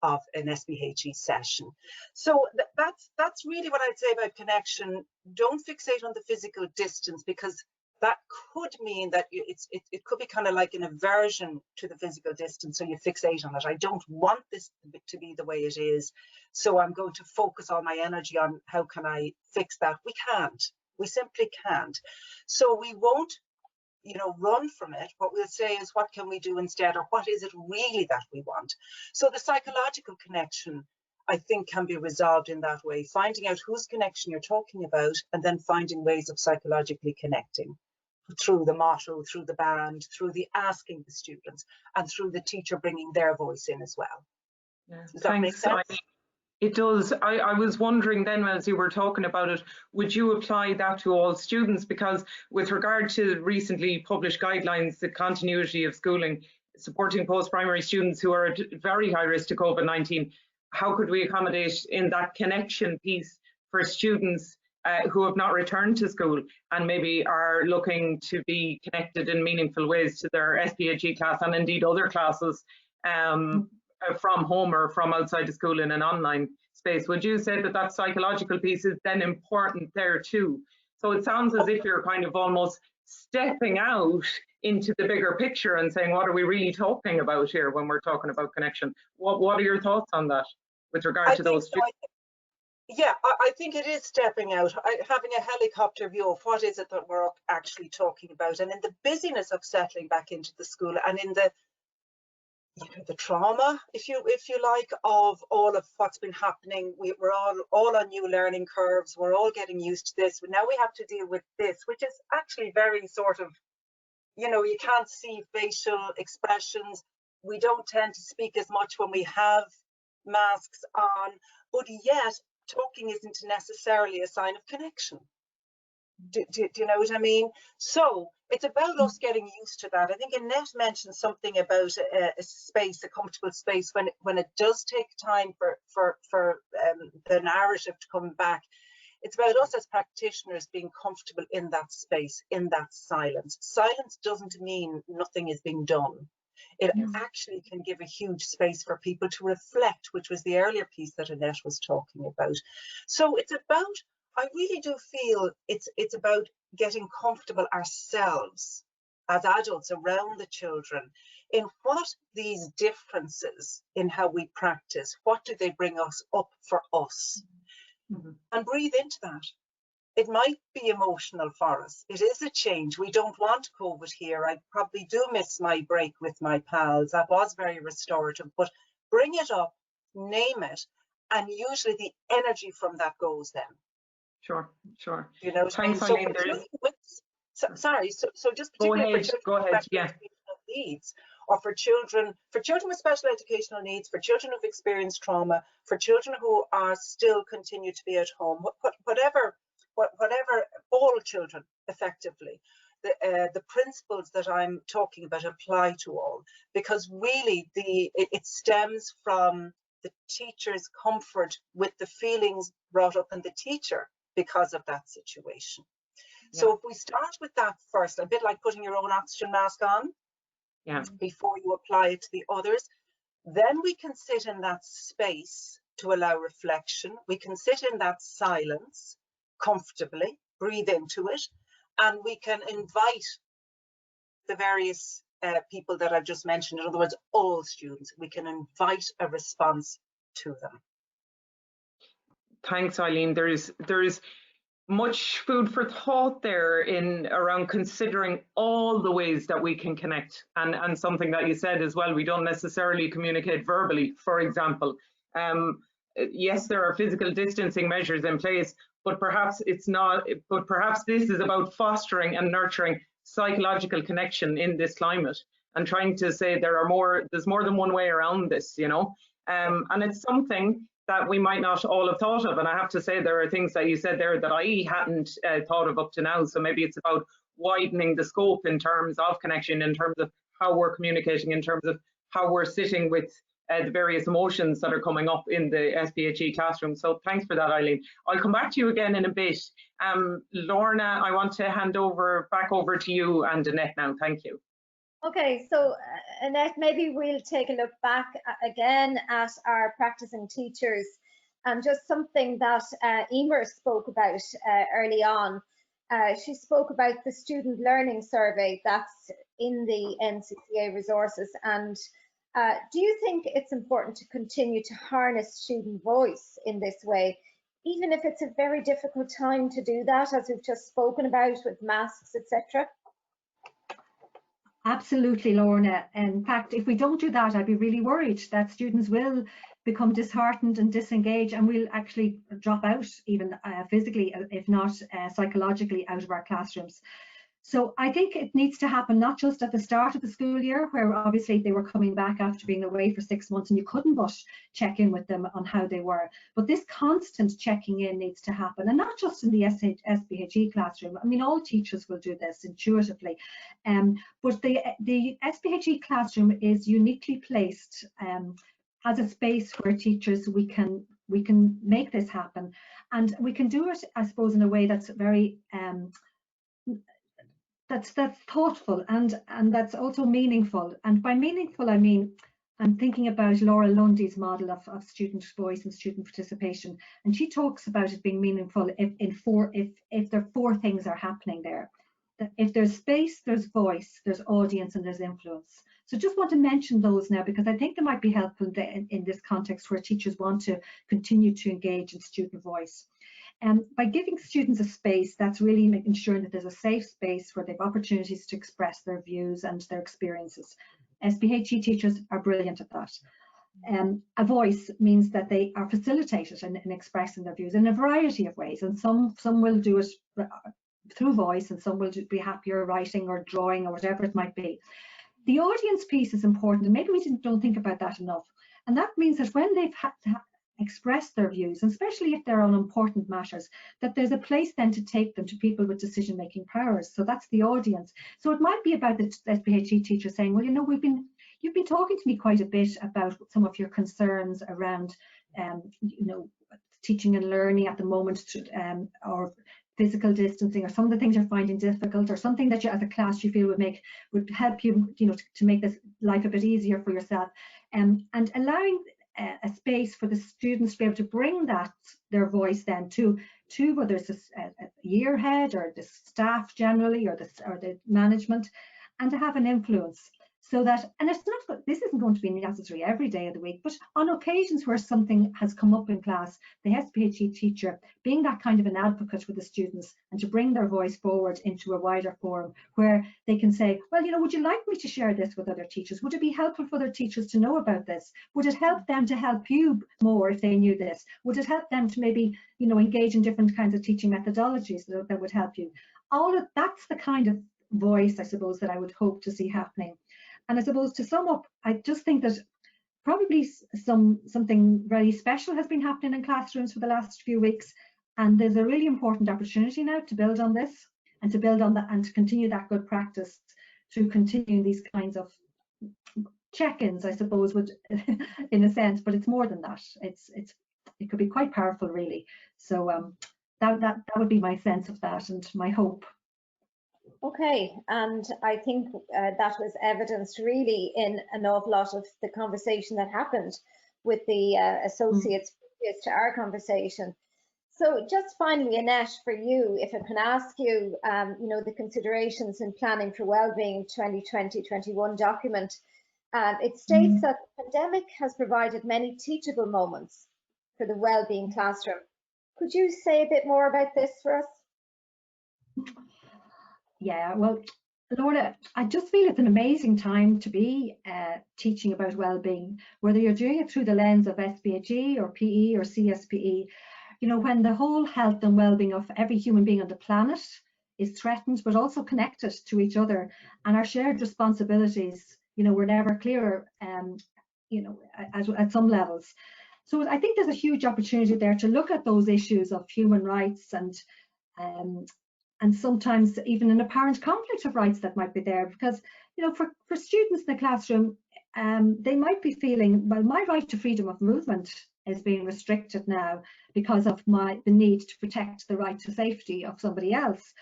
[SPEAKER 10] SPHE session. So that's really what I'd say about connection. Don't fixate on the physical distance, because that could mean that it could be kind of like an aversion to the physical distance, so you fixate on it. I don't want this to be the way it is, so I'm going to focus all my energy on how can I fix that. We can't. We simply can't. So we won't, you know, run from it. What we'll say is, what can we do instead, or what is it really that we want? So the psychological connection, I think, can be resolved in that way, finding out whose connection you're talking about, and then finding ways of psychologically connecting through the motto, through the band, through the asking the students, and through the teacher bringing their voice in as well.
[SPEAKER 2] Yeah.
[SPEAKER 10] Does that make sense?
[SPEAKER 2] It does. I was wondering then, as you were talking about it, would you apply that to all students? Because with regard to recently published guidelines, the continuity of schooling, supporting post-primary students who are at very high risk to COVID-19, how could we accommodate in that connection piece for students who have not returned to school and maybe are looking to be connected in meaningful ways to their SPHE class and indeed other classes from home or from outside the school in an online space? Would you say that that psychological piece is then important there too? So it sounds as if you're kind of almost stepping out into the bigger picture and saying, what are we really talking about here when we're talking about connection? What are your thoughts on that with regard to those students?
[SPEAKER 10] Yeah, I think it is stepping out, having a helicopter view of what is it that we're actually talking about. And in the busyness of settling back into the school, and in the, you know, the trauma, if you like, of all of what's been happening, we're all on new learning curves. We're all getting used to this. But now we have to deal with this, which is actually very sort of, you know, you can't see facial expressions. We don't tend to speak as much when we have masks on, but yet talking isn't necessarily a sign of connection. Do you know what I mean? So it's about us getting used to that. I think Annette mentioned something about a space, a comfortable space, when it does take time for the narrative to come back. It's about us as practitioners being comfortable in that space, in that silence. Silence doesn't mean nothing is being done. It actually can give a huge space for people to reflect, which was the earlier piece that Annette was talking about. So it's about, I really do feel it's about getting comfortable ourselves as adults around the children in what these differences in how we practice, what do they bring us up for us? And breathe into that. It might be emotional for us. It is a change. We don't want COVID here. I probably do miss my break with my pals. That was very restorative, but bring it up, name it, and usually the energy from that goes then.
[SPEAKER 2] Sure.
[SPEAKER 10] You know,
[SPEAKER 2] thanks,
[SPEAKER 10] so
[SPEAKER 2] Eileen.
[SPEAKER 10] So just particularly for children
[SPEAKER 2] with
[SPEAKER 10] special educational needs, or for children with special educational needs, for children who've experienced trauma, for children who are still continue to be at home, whatever, all children effectively. The principles that I'm talking about apply to all, because really it stems from the teacher's comfort with the feelings brought up in the teacher because of that situation. Yeah. So if we start with that first, a bit like putting your own oxygen mask on before you apply it to the others, then we can sit in that space to allow reflection. We can sit in that silence comfortably, breathe into it, and we can invite the various people that I've just mentioned, in other words, all students. We can invite a response to them.
[SPEAKER 2] Thanks, Eileen. much food for thought there in around considering all the ways that we can connect, and something that you said as well, we don't necessarily communicate verbally, for example. Yes, there are physical distancing measures in place, but perhaps it's not, but perhaps this is about fostering and nurturing psychological connection in this climate, and trying to say there's more than one way around this, you know. And it's something that we might not all have thought of. And I have to say, there are things that you said there that I hadn't thought of up to now. So maybe it's about widening the scope in terms of connection, in terms of how we're communicating, in terms of how we're sitting with the various emotions that are coming up in the SPHE classroom. So thanks for that, Eileen. I'll come back to you again in a bit. Lorna, I want to hand back over to you and Annette now. Thank you.
[SPEAKER 1] Okay, so Annette, maybe we'll take a look back again at our practicing teachers, and just something that Emer spoke about early on. She spoke about the student learning survey that's in the NCCA resources, and do you think it's important to continue to harness student voice in this way, even if it's a very difficult time to do that, as we've just spoken about with masks, etc.?
[SPEAKER 9] Absolutely, Lorna. In fact, if we don't do that, I'd be really worried that students will become disheartened and disengage, and will actually drop out, even physically, if not psychologically, out of our classrooms. So I think it needs to happen not just at the start of the school year, where obviously they were coming back after being away for 6 months and you couldn't but check in with them on how they were. But this constant checking in needs to happen, and not just in the SPHE classroom. I mean, all teachers will do this intuitively. But the SPHE classroom is uniquely placed as a space where teachers, we can make this happen. And we can do it, I suppose, in a way that's very that's thoughtful and that's also meaningful. And by meaningful, I mean, I'm thinking about Laura Lundy's model of student voice and student participation, and she talks about it being meaningful if there are 4 things are happening there. That if there's space, there's voice, there's audience, and there's influence. So just want to mention those now, because I think they might be helpful in this context where teachers want to continue to engage in student voice. By giving students a space, that's really ensuring that there's a safe space where they have opportunities to express their views and their experiences. SPHE teachers are brilliant at that. A voice means that they are facilitated in expressing their views in a variety of ways, and some will do it through voice, and some will be happier writing or drawing or whatever it might be. The audience piece is important, and maybe we don't think about that enough. And that means that when they've had to express their views, and especially if they're on important matters, that there's a place then to take them to people with decision-making powers. So that's the audience. So it might be about the SPHE teacher saying, well, you know, you've been talking to me quite a bit about some of your concerns around, you know, teaching and learning at the moment, or physical distancing, or some of the things you're finding difficult, or something that you as a class you feel would help you, you know, to make this life a bit easier for yourself, and allowing a space for the students to be able to bring their voice then to whether it's a year head or the staff generally, or the management, and to have an influence. So that, and this isn't going to be necessary every day of the week, but on occasions where something has come up in class, the SPHE teacher being that kind of an advocate with the students, and to bring their voice forward into a wider forum where they can say, well, you know, would you like me to share this with other teachers? Would it be helpful for other teachers to know about this? Would it help them to help you more if they knew this? Would it help them to maybe, you know, engage in different kinds of teaching methodologies that would help you? All of that's the kind of voice, I suppose, that I would hope to see happening. And I suppose to sum up, I just think that probably something very special has been happening in classrooms for the last few weeks, and there's a really important opportunity now to build on this, and to build on that, and to continue that good practice through continuing these kinds of check-ins, I suppose, would in a sense, but it's more than that. It could be quite powerful, really. So that would be my sense of that and my hope.
[SPEAKER 1] Okay, and I think that was evidenced really in an awful lot of the conversation that happened with the associates previous to our conversation. So just finally, Annette, for you, if I can ask you, you know, the considerations in planning for wellbeing 2020-21 document, it states that the pandemic has provided many teachable moments for the wellbeing classroom. Could you say a bit more about this for us?
[SPEAKER 9] Yeah, well, Laura, I just feel it's an amazing time to be teaching about well-being, whether you're doing it through the lens of SPHE or PE or CSPE. You know, when the whole health and well-being of every human being on the planet is threatened, but also connected to each other, and our shared responsibilities, you know, we're never clearer, you know, at some levels. So I think there's a huge opportunity there to look at those issues of human rights and sometimes even an apparent conflict of rights that might be there, because, you know, for students in the classroom, they might be feeling, well, my right to freedom of movement is being restricted now because of the need to protect the right to safety of somebody else.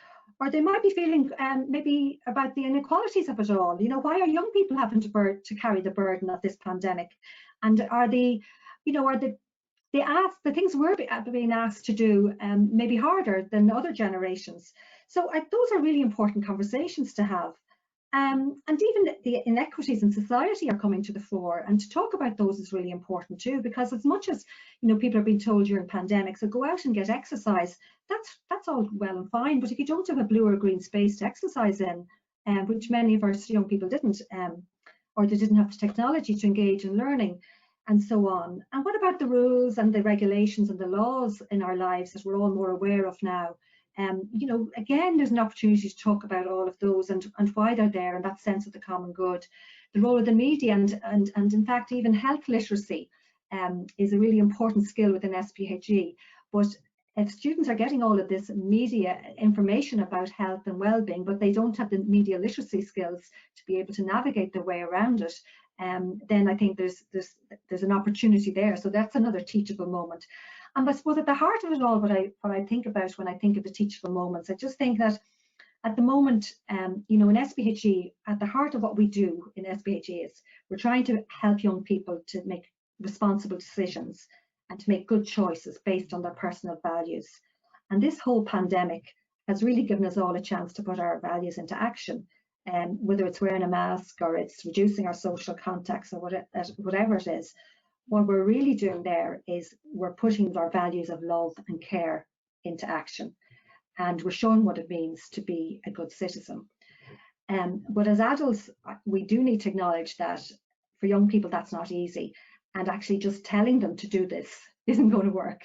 [SPEAKER 9] Or they might be feeling maybe about the inequalities of it all. You know, why are young people having to carry the burden of this pandemic? And are the things we're being asked to do maybe harder than other generations? So those are really important conversations to have. And even the inequities in society are coming to the fore, and to talk about those is really important too, because as much as, you know, people are being told during pandemics, so go out and get exercise, that's all well and fine, but if you don't have a blue or green space to exercise in, which many of our young people didn't, or they didn't have the technology to engage in learning, and so on. And what about the rules and the regulations and the laws in our lives that we're all more aware of now? You know, again, there's an opportunity to talk about all of those and why they're there, and that sense of the common good. The role of the media and in fact even health literacy is a really important skill within SPHE. But if students are getting all of this media information about health and well-being, but they don't have the media literacy skills to be able to navigate their way around it, then I think there's an opportunity there. So that's another teachable moment. And I suppose at the heart of it all, what I think about when I think of the teachable moments, I just think that at the moment, you know, in SPHE, at the heart of what we do in SPHE is we're trying to help young people to make responsible decisions and to make good choices based on their personal values. And this whole pandemic has really given us all a chance to put our values into action. Whether it's wearing a mask or it's reducing our social contacts or whatever it is, what we're really doing there is we're putting our values of love and care into action, and we're showing what it means to be a good citizen. But as adults, we do need to acknowledge that for young people that's not easy, and actually just telling them to do this isn't going to work.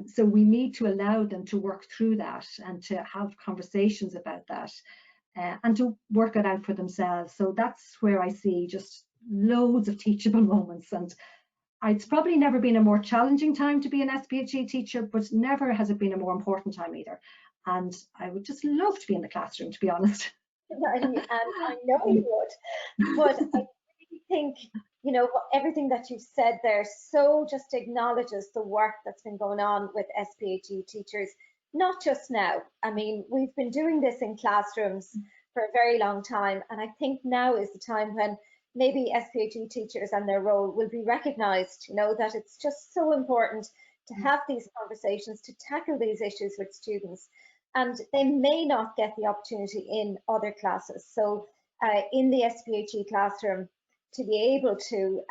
[SPEAKER 9] So we need to allow them to work through that and to have conversations about that. And to work it out for themselves. So that's where I see just loads of teachable moments. And it's probably never been a more challenging time to be an SPHE teacher, but never has it been a more important time either. And I would just love to be in the classroom, to be honest.
[SPEAKER 1] And I know you would, but I really think, you know, everything that you've said there so just acknowledges the work that's been going on with SPHE teachers. Not just now. I mean, we've been doing this in classrooms for a very long time, and I think now is the time when maybe SPHE teachers and their role will be recognised, you know, that it's just so important to have these conversations, to tackle these issues with students, and they may not get the opportunity in other classes. So in the SPHE classroom, to be able to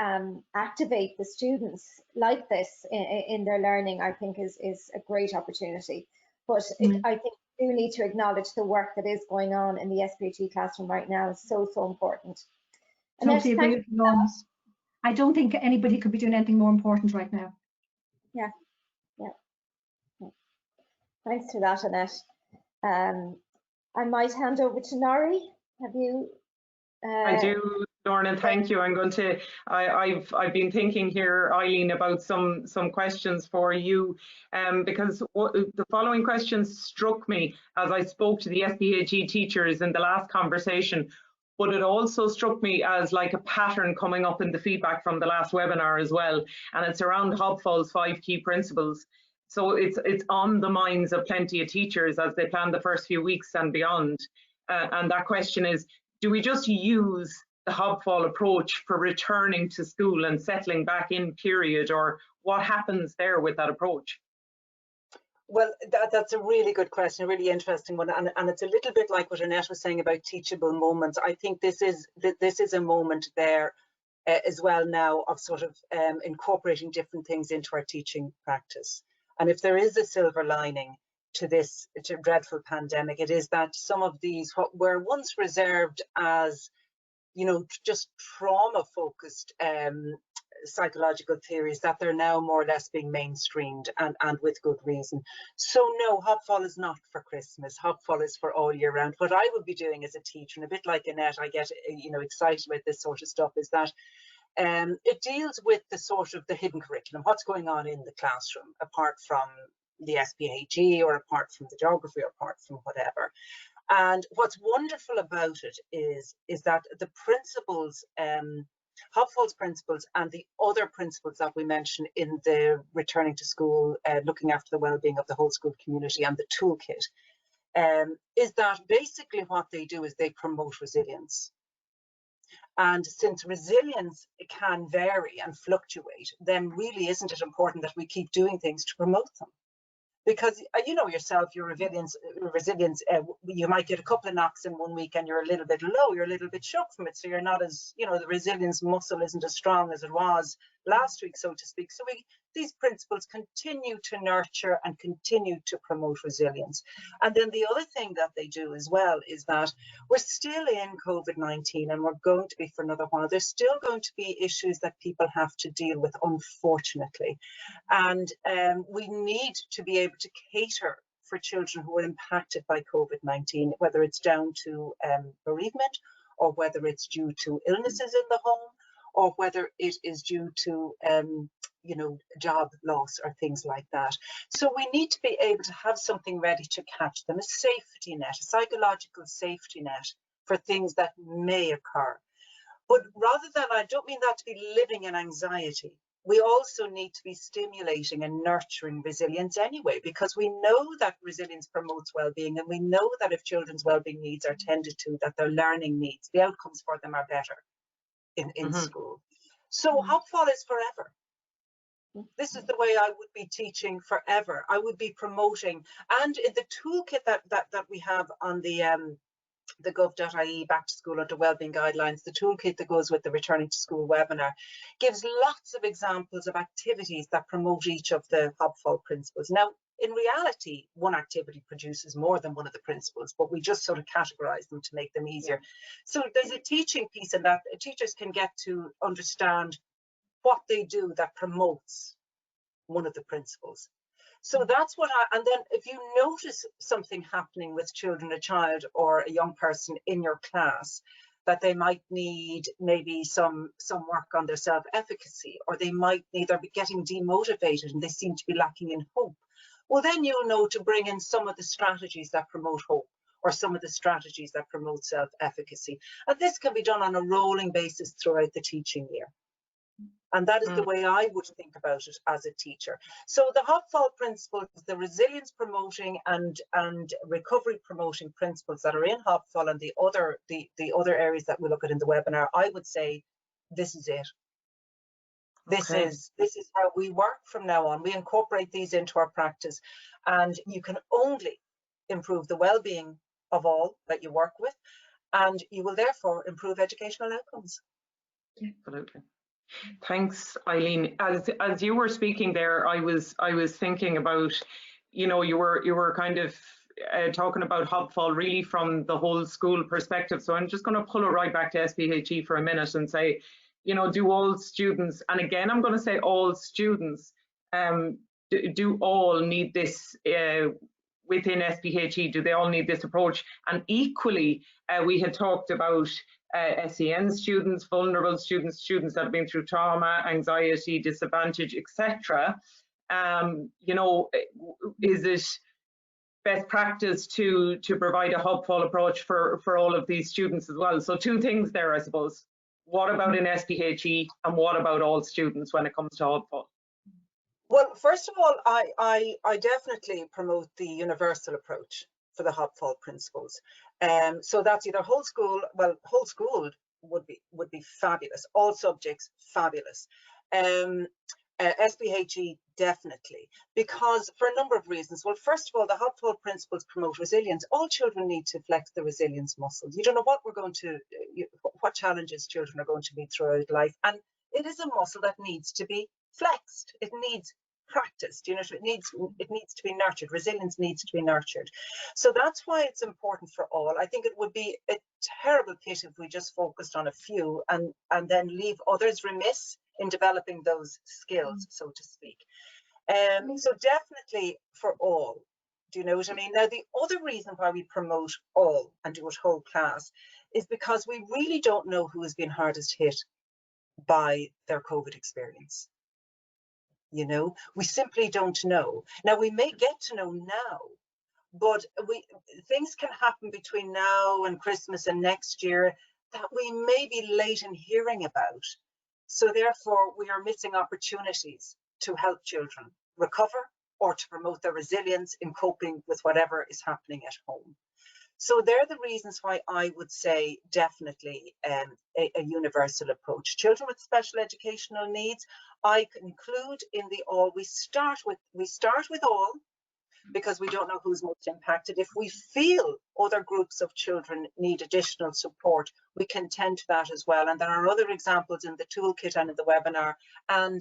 [SPEAKER 1] activate the students like this in their learning, I think is a great opportunity. But I think we do need to acknowledge the work that is going on in the SPHE classroom right now. It's so important.
[SPEAKER 9] Totally agree with you. I don't think anybody could be doing anything more important right now.
[SPEAKER 1] Yeah. Thanks for that, Annette. I might hand over to Nari. Have you?
[SPEAKER 2] I do, Lorna, thank you. I'm going to, I've been thinking here, Eileen, about some questions for you, because the following questions struck me as I spoke to the SPHE teachers in the last conversation, but it also struck me as like a pattern coming up in the feedback from the last webinar as well, and it's around Hobfall's 5 key principles. So it's on the minds of plenty of teachers as they plan the first few weeks and beyond. And that question is, do we just use the Hobfall approach for returning to school and settling back in period, or what happens there with that approach?
[SPEAKER 10] Well, that's a really good question, a really interesting one, and it's a little bit like what Annette was saying about teachable moments. I think this is a moment there as well now of sort of incorporating different things into our teaching practice. And if there is a silver lining to this dreadful pandemic, it is that some of these, what were once reserved as, you know, just trauma-focused psychological theories, that they're now more or less being mainstreamed, and with good reason. So no, Hobfall is not for Christmas. Hobfall is for all year round. What I would be doing as a teacher, and a bit like Annette, I get, you know, excited about this sort of stuff, is that it deals with the sort of the hidden curriculum, what's going on in the classroom, apart from the SPHE, or apart from the geography, or apart from whatever. And what's wonderful about it is that the principles, Hobfall's principles and the other principles that we mentioned in the returning to school, looking after the well-being of the whole school community, and the toolkit, is that basically what they do is they promote resilience. And since resilience can vary and fluctuate, then really isn't it important that we keep doing things to promote them? Because you know yourself, your resilience, you might get a couple of knocks in one week and you're a little bit low, you're a little bit shook from it. So you're not as, you know, the resilience muscle isn't as strong as it was last week, so to speak. So these principles continue to nurture and continue to promote resilience. And then the other thing that they do as well is that we're still in COVID-19, and we're going to be for another while. There's still going to be issues that people have to deal with, unfortunately. And we need to be able to cater for children who are impacted by COVID-19, whether it's down to bereavement, or whether it's due to illnesses in the home, or whether it is due to you know, job loss or things like that. So we need to be able to have something ready to catch them, a safety net, a psychological safety net for things that may occur. But rather than, I don't mean that to be living in anxiety, we also need to be stimulating and nurturing resilience anyway, because we know that resilience promotes well-being, and we know that if children's well-being needs are tended to, that their learning needs, the outcomes for them are better in school. So Hobfall is forever. This is the way I would be teaching forever. I would be promoting, and in the toolkit that we have on the gov.ie back to school under wellbeing guidelines, the toolkit that goes with the returning to school webinar gives lots of examples of activities that promote each of the Hobfall principles. Now, in reality, one activity produces more than one of the principles, but we just sort of categorize them to make them easier. So there's a teaching piece in that teachers can get to understand what they do that promotes one of the principles. So that's what and then if you notice something happening with children, a child or a young person in your class, that they might need maybe some work on their self-efficacy, or they might need, they're getting demotivated and they seem to be lacking in hope, well, then you'll know to bring in some of the strategies that promote hope, or some of the strategies that promote self-efficacy. And this can be done on a rolling basis throughout the teaching year. And that is the way I would think about it as a teacher. So the Hobfall principles, the resilience promoting and recovery promoting principles that are in Hobfall, and the other areas that we look at in the webinar, I would say this is it. This is how we work from now on. We incorporate these into our practice, and you can only improve the well-being of all that you work with, and you will therefore improve educational outcomes.
[SPEAKER 2] Absolutely. Thanks, Eileen. As you were speaking there, I was thinking about, you know, you were kind of talking about Hobfall really from the whole school perspective. So I'm just going to pull it right back to SPHE for a minute and say, you know, do all students, and again I'm going to say all students, do all need this within SPHE? Do they all need this approach? And equally, we had talked about SEN students, vulnerable students, students that have been through trauma, anxiety, disadvantage, etc. You know, is it best practice to provide a Hobfall approach for all of these students as well? So two things there, I suppose. What about in SPHE, and what about all students when it comes to Hobfall?
[SPEAKER 10] Well, first of all, I definitely promote the universal approach for the Hobfall principles. So that's either whole school, well, whole school would be fabulous, all subjects fabulous. SPHE definitely, because for a number of reasons. Well, first of all, the Hobfall principles promote resilience. All children need to flex the resilience muscles. You don't know what what challenges children are going to meet throughout life, and it is a muscle that needs to be flexed. It needs practiced. You know, it needs to be nurtured. Resilience needs to be nurtured. So that's why it's important for all. I think it would be a terrible pity if we just focused on a few and then leave others remiss in developing those skills, so to speak. So definitely for all. Do you know what I mean? Now, the other reason why we promote all and do it whole class is because we really don't know who has been hardest hit by their COVID experience. You know, we simply don't know. Now, we may get to know now, but things can happen between now and Christmas and next year that we may be late in hearing about. So therefore, we are missing opportunities to help children recover or to promote their resilience in coping with whatever is happening at home. So they're the reasons why I would say definitely a universal approach. Children with special educational needs, I conclude in the all. We start with all, because we don't know who's most impacted. If we feel other groups of children need additional support, we can tend to that as well. And there are other examples in the toolkit and in the webinar and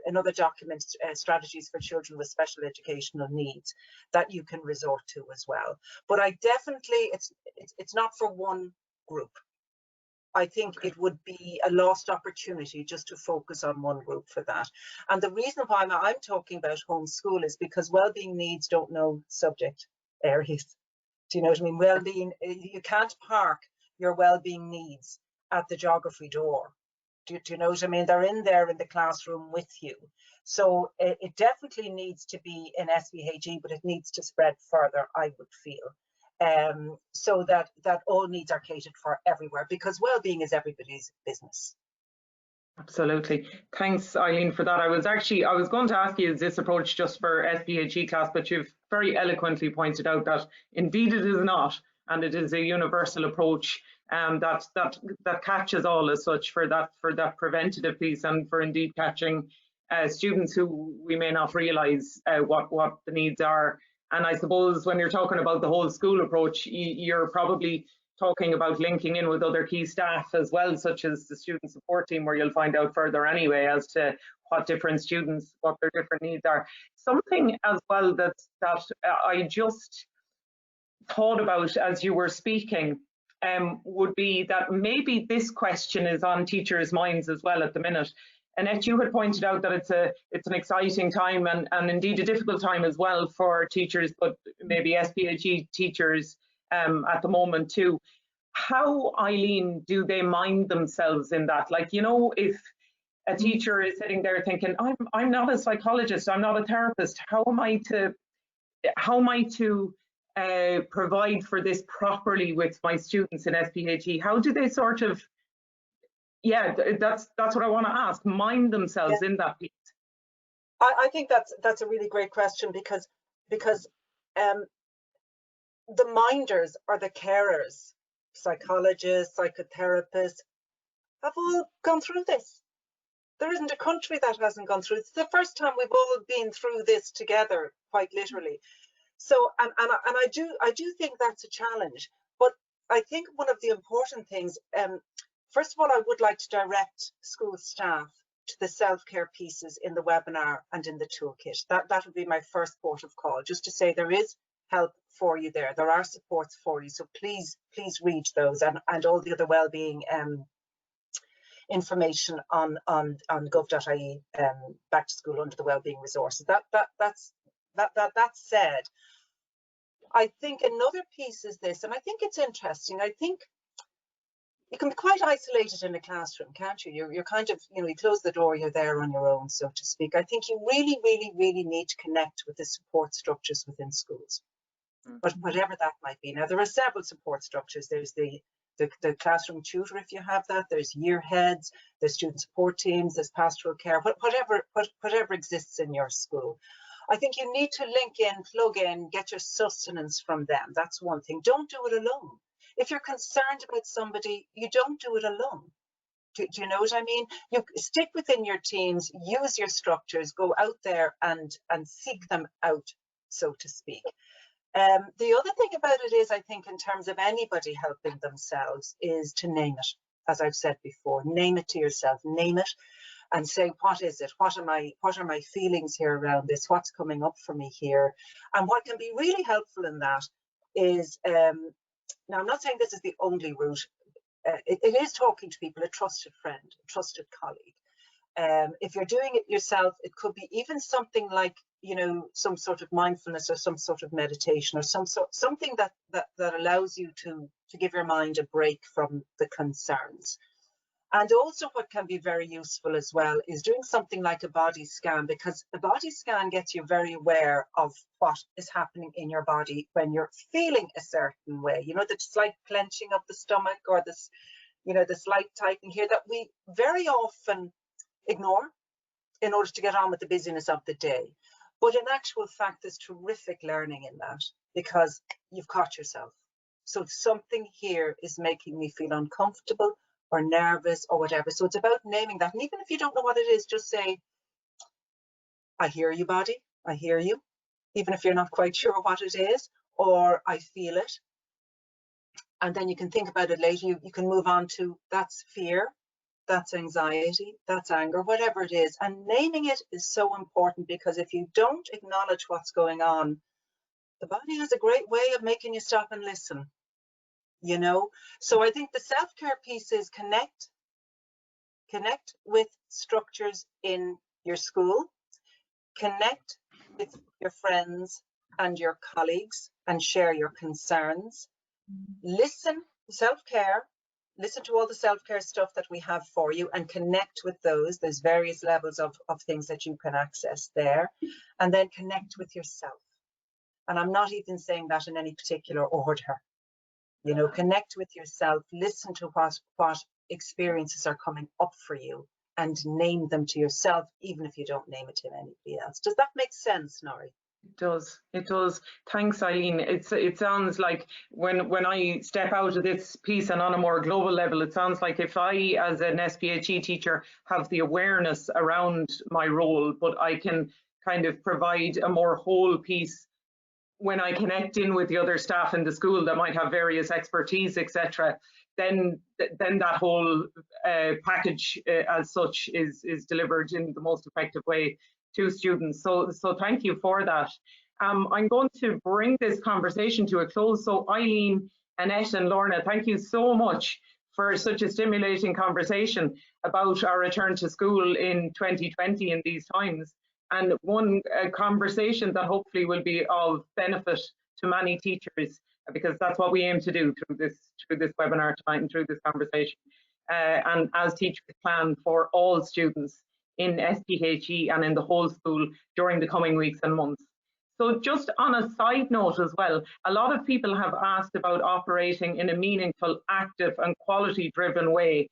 [SPEAKER 10] another document, strategies for children with special educational needs, that you can resort to as well. But I definitely, it's not for one group. I think it would be a lost opportunity just to focus on one group for that. And the reason why I'm talking about homeschool is because wellbeing needs don't know subject areas. Do you know what I mean? Wellbeing, you can't park your wellbeing needs at the geography door. Do you know what I mean? They're in there in the classroom with you. So it definitely needs to be in SPHE, but it needs to spread further, I would feel. So that all needs are catered for everywhere, because well-being is everybody's business.
[SPEAKER 2] Absolutely. Thanks, Eileen, for that. I was going to ask you, is this approach just for SPHE class, but you've very eloquently pointed out that indeed it is not, and it is a universal approach that catches all as such for that preventative piece, and for indeed catching students who we may not realise what the needs are. And I suppose when you're talking about the whole school approach, you're probably talking about linking in with other key staff as well, such as the student support team, where you'll find out further anyway as to what different students, what their different needs are. Something as well that I just thought about as you were speaking would be that maybe this question is on teachers' minds as well at the minute. Annette, you had pointed out that it's an exciting time and indeed a difficult time as well for teachers, but maybe SPHE teachers at the moment too. How, Eileen, do they mind themselves in that? Like, you know, if a teacher is sitting there thinking, I'm not a psychologist, I'm not a therapist, how am I to provide for this properly with my students in SPHE? How do they sort of, yeah, that's what I want to ask, mind themselves in that piece?
[SPEAKER 10] I think that's a really great question, because the minders are the carers. Psychologists, psychotherapists have all gone through this. There isn't a country that hasn't gone through. It's the first time we've all been through this together, quite literally. So, and I do think that's a challenge. But I think one of the important things, first of all, I would like to direct school staff to the self-care pieces in the webinar and in the toolkit. That would be my first port of call, just to say there is help for you there. There are supports for you. So please read those, and all the other wellbeing information on gov.ie back to school under the wellbeing resources. That said, I think another piece is this, and I think it's interesting. I think you can be quite isolated in a classroom, can't you? You're kind of, you know, you close the door, you're there on your own, so to speak. I think you really, really, really need to connect with the support structures within schools, but whatever that might be. Now, there are several support structures. There's the classroom tutor, if you have that. There's year heads, there's student support teams, there's pastoral care, whatever exists in your school. I think you need to link in, plug in, get your sustenance from them. That's one thing. Don't do it alone. If you're concerned about somebody, you don't do it alone. Do you know what I mean? You stick within your teams, use your structures, go out there and seek them out, so to speak. The other thing about it is, I think, in terms of anybody helping themselves, is to name it. As I've said before, name it to yourself, name it. and say, what is it? What are my feelings here around this? What's coming up for me here? And what can be really helpful in that is, now I'm not saying this is the only route. It is talking to people, a trusted friend, a trusted colleague. If you're doing it yourself, it could be even something like, you know, some sort of mindfulness or some sort of meditation or something that allows you to give your mind a break from the concerns. And also what can be very useful as well is doing something like a body scan, because a body scan gets you very aware of what is happening in your body when you're feeling a certain way. You know, the slight clenching of the stomach, or this, you know, the slight tightening here that we very often ignore in order to get on with the busyness of the day. But in actual fact, there's terrific learning in that, because you've caught yourself. So if something here is making me feel uncomfortable or nervous or whatever, so it's about naming that. And even if you don't know what it is, just say, I hear you, body, I hear you, even if you're not quite sure what it is, or I feel it. And then you can think about it later. You can move on to, that's fear, that's anxiety, that's anger, whatever it is. And naming it is so important, because if you don't acknowledge what's going on, the body has a great way of making you stop and listen, you know. So I think the self-care piece is connect with structures in your school, connect with your friends and your colleagues and share your concerns. Listen, self-care, listen to all the self-care stuff that we have for you and connect with those. There's various levels of things that you can access there. And then connect with yourself. And I'm not even saying that in any particular order. You know, connect with yourself, listen to what experiences are coming up for you, and name them to yourself, even if you don't name it to anybody else. Does that make sense, Nori?
[SPEAKER 2] It does. It does. Thanks, Eileen. It sounds like when I step out of this piece and on a more global level, it sounds like if I, as an SPHE teacher, have the awareness around my role, but I can kind of provide a more whole piece when I connect in with the other staff in the school that might have various expertise, etc., then that whole package as such is delivered in the most effective way to students. So thank you for that. I'm going to bring this conversation to a close. So Eileen, Annette and Lorna, thank you so much for such a stimulating conversation about our return to school in 2020 in these times. And one conversation that hopefully will be of benefit to many teachers, because that's what we aim to do through this webinar tonight and through this conversation. And as teachers plan for all students in SPHE and in the whole school during the coming weeks and months. So just on a side note as well, a lot of people have asked about operating in a meaningful, active and quality-driven way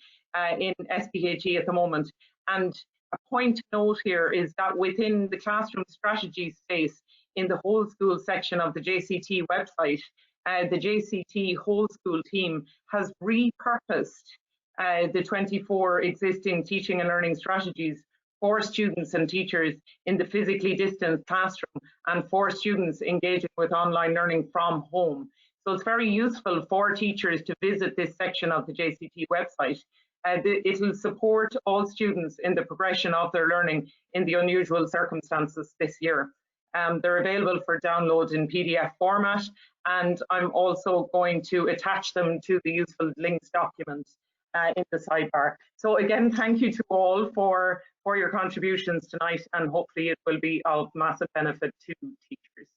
[SPEAKER 2] in SPHE at the moment. And a point to note here is that within the classroom strategy space in the whole school section of the JCT website, the JCT whole school team has repurposed the 24 existing teaching and learning strategies for students and teachers in the physically distanced classroom and for students engaging with online learning from home. So it's very useful for teachers to visit this section of the JCT website. It will support all students in the progression of their learning in the unusual circumstances this year. They're available for download in PDF format, and I'm also going to attach them to the useful links document in the sidebar. So again, thank you to all for your contributions tonight, and hopefully it will be of massive benefit to teachers.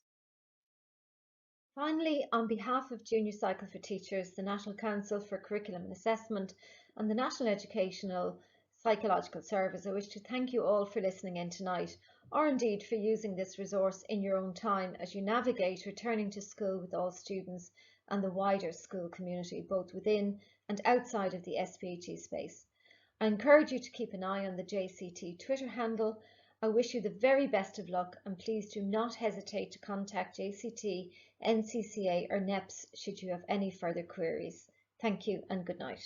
[SPEAKER 1] Finally, on behalf of Junior Cycle for Teachers, the National Council for Curriculum and Assessment and the National Educational Psychological Service, I wish to thank you all for listening in tonight, or indeed for using this resource in your own time as you navigate returning to school with all students and the wider school community, both within and outside of the SPHE space. I encourage you to keep an eye on the JCT Twitter handle. I wish you the very best of luck, and please do not hesitate to contact JCT, NCCA or NEPS should you have any further queries. Thank you and good night.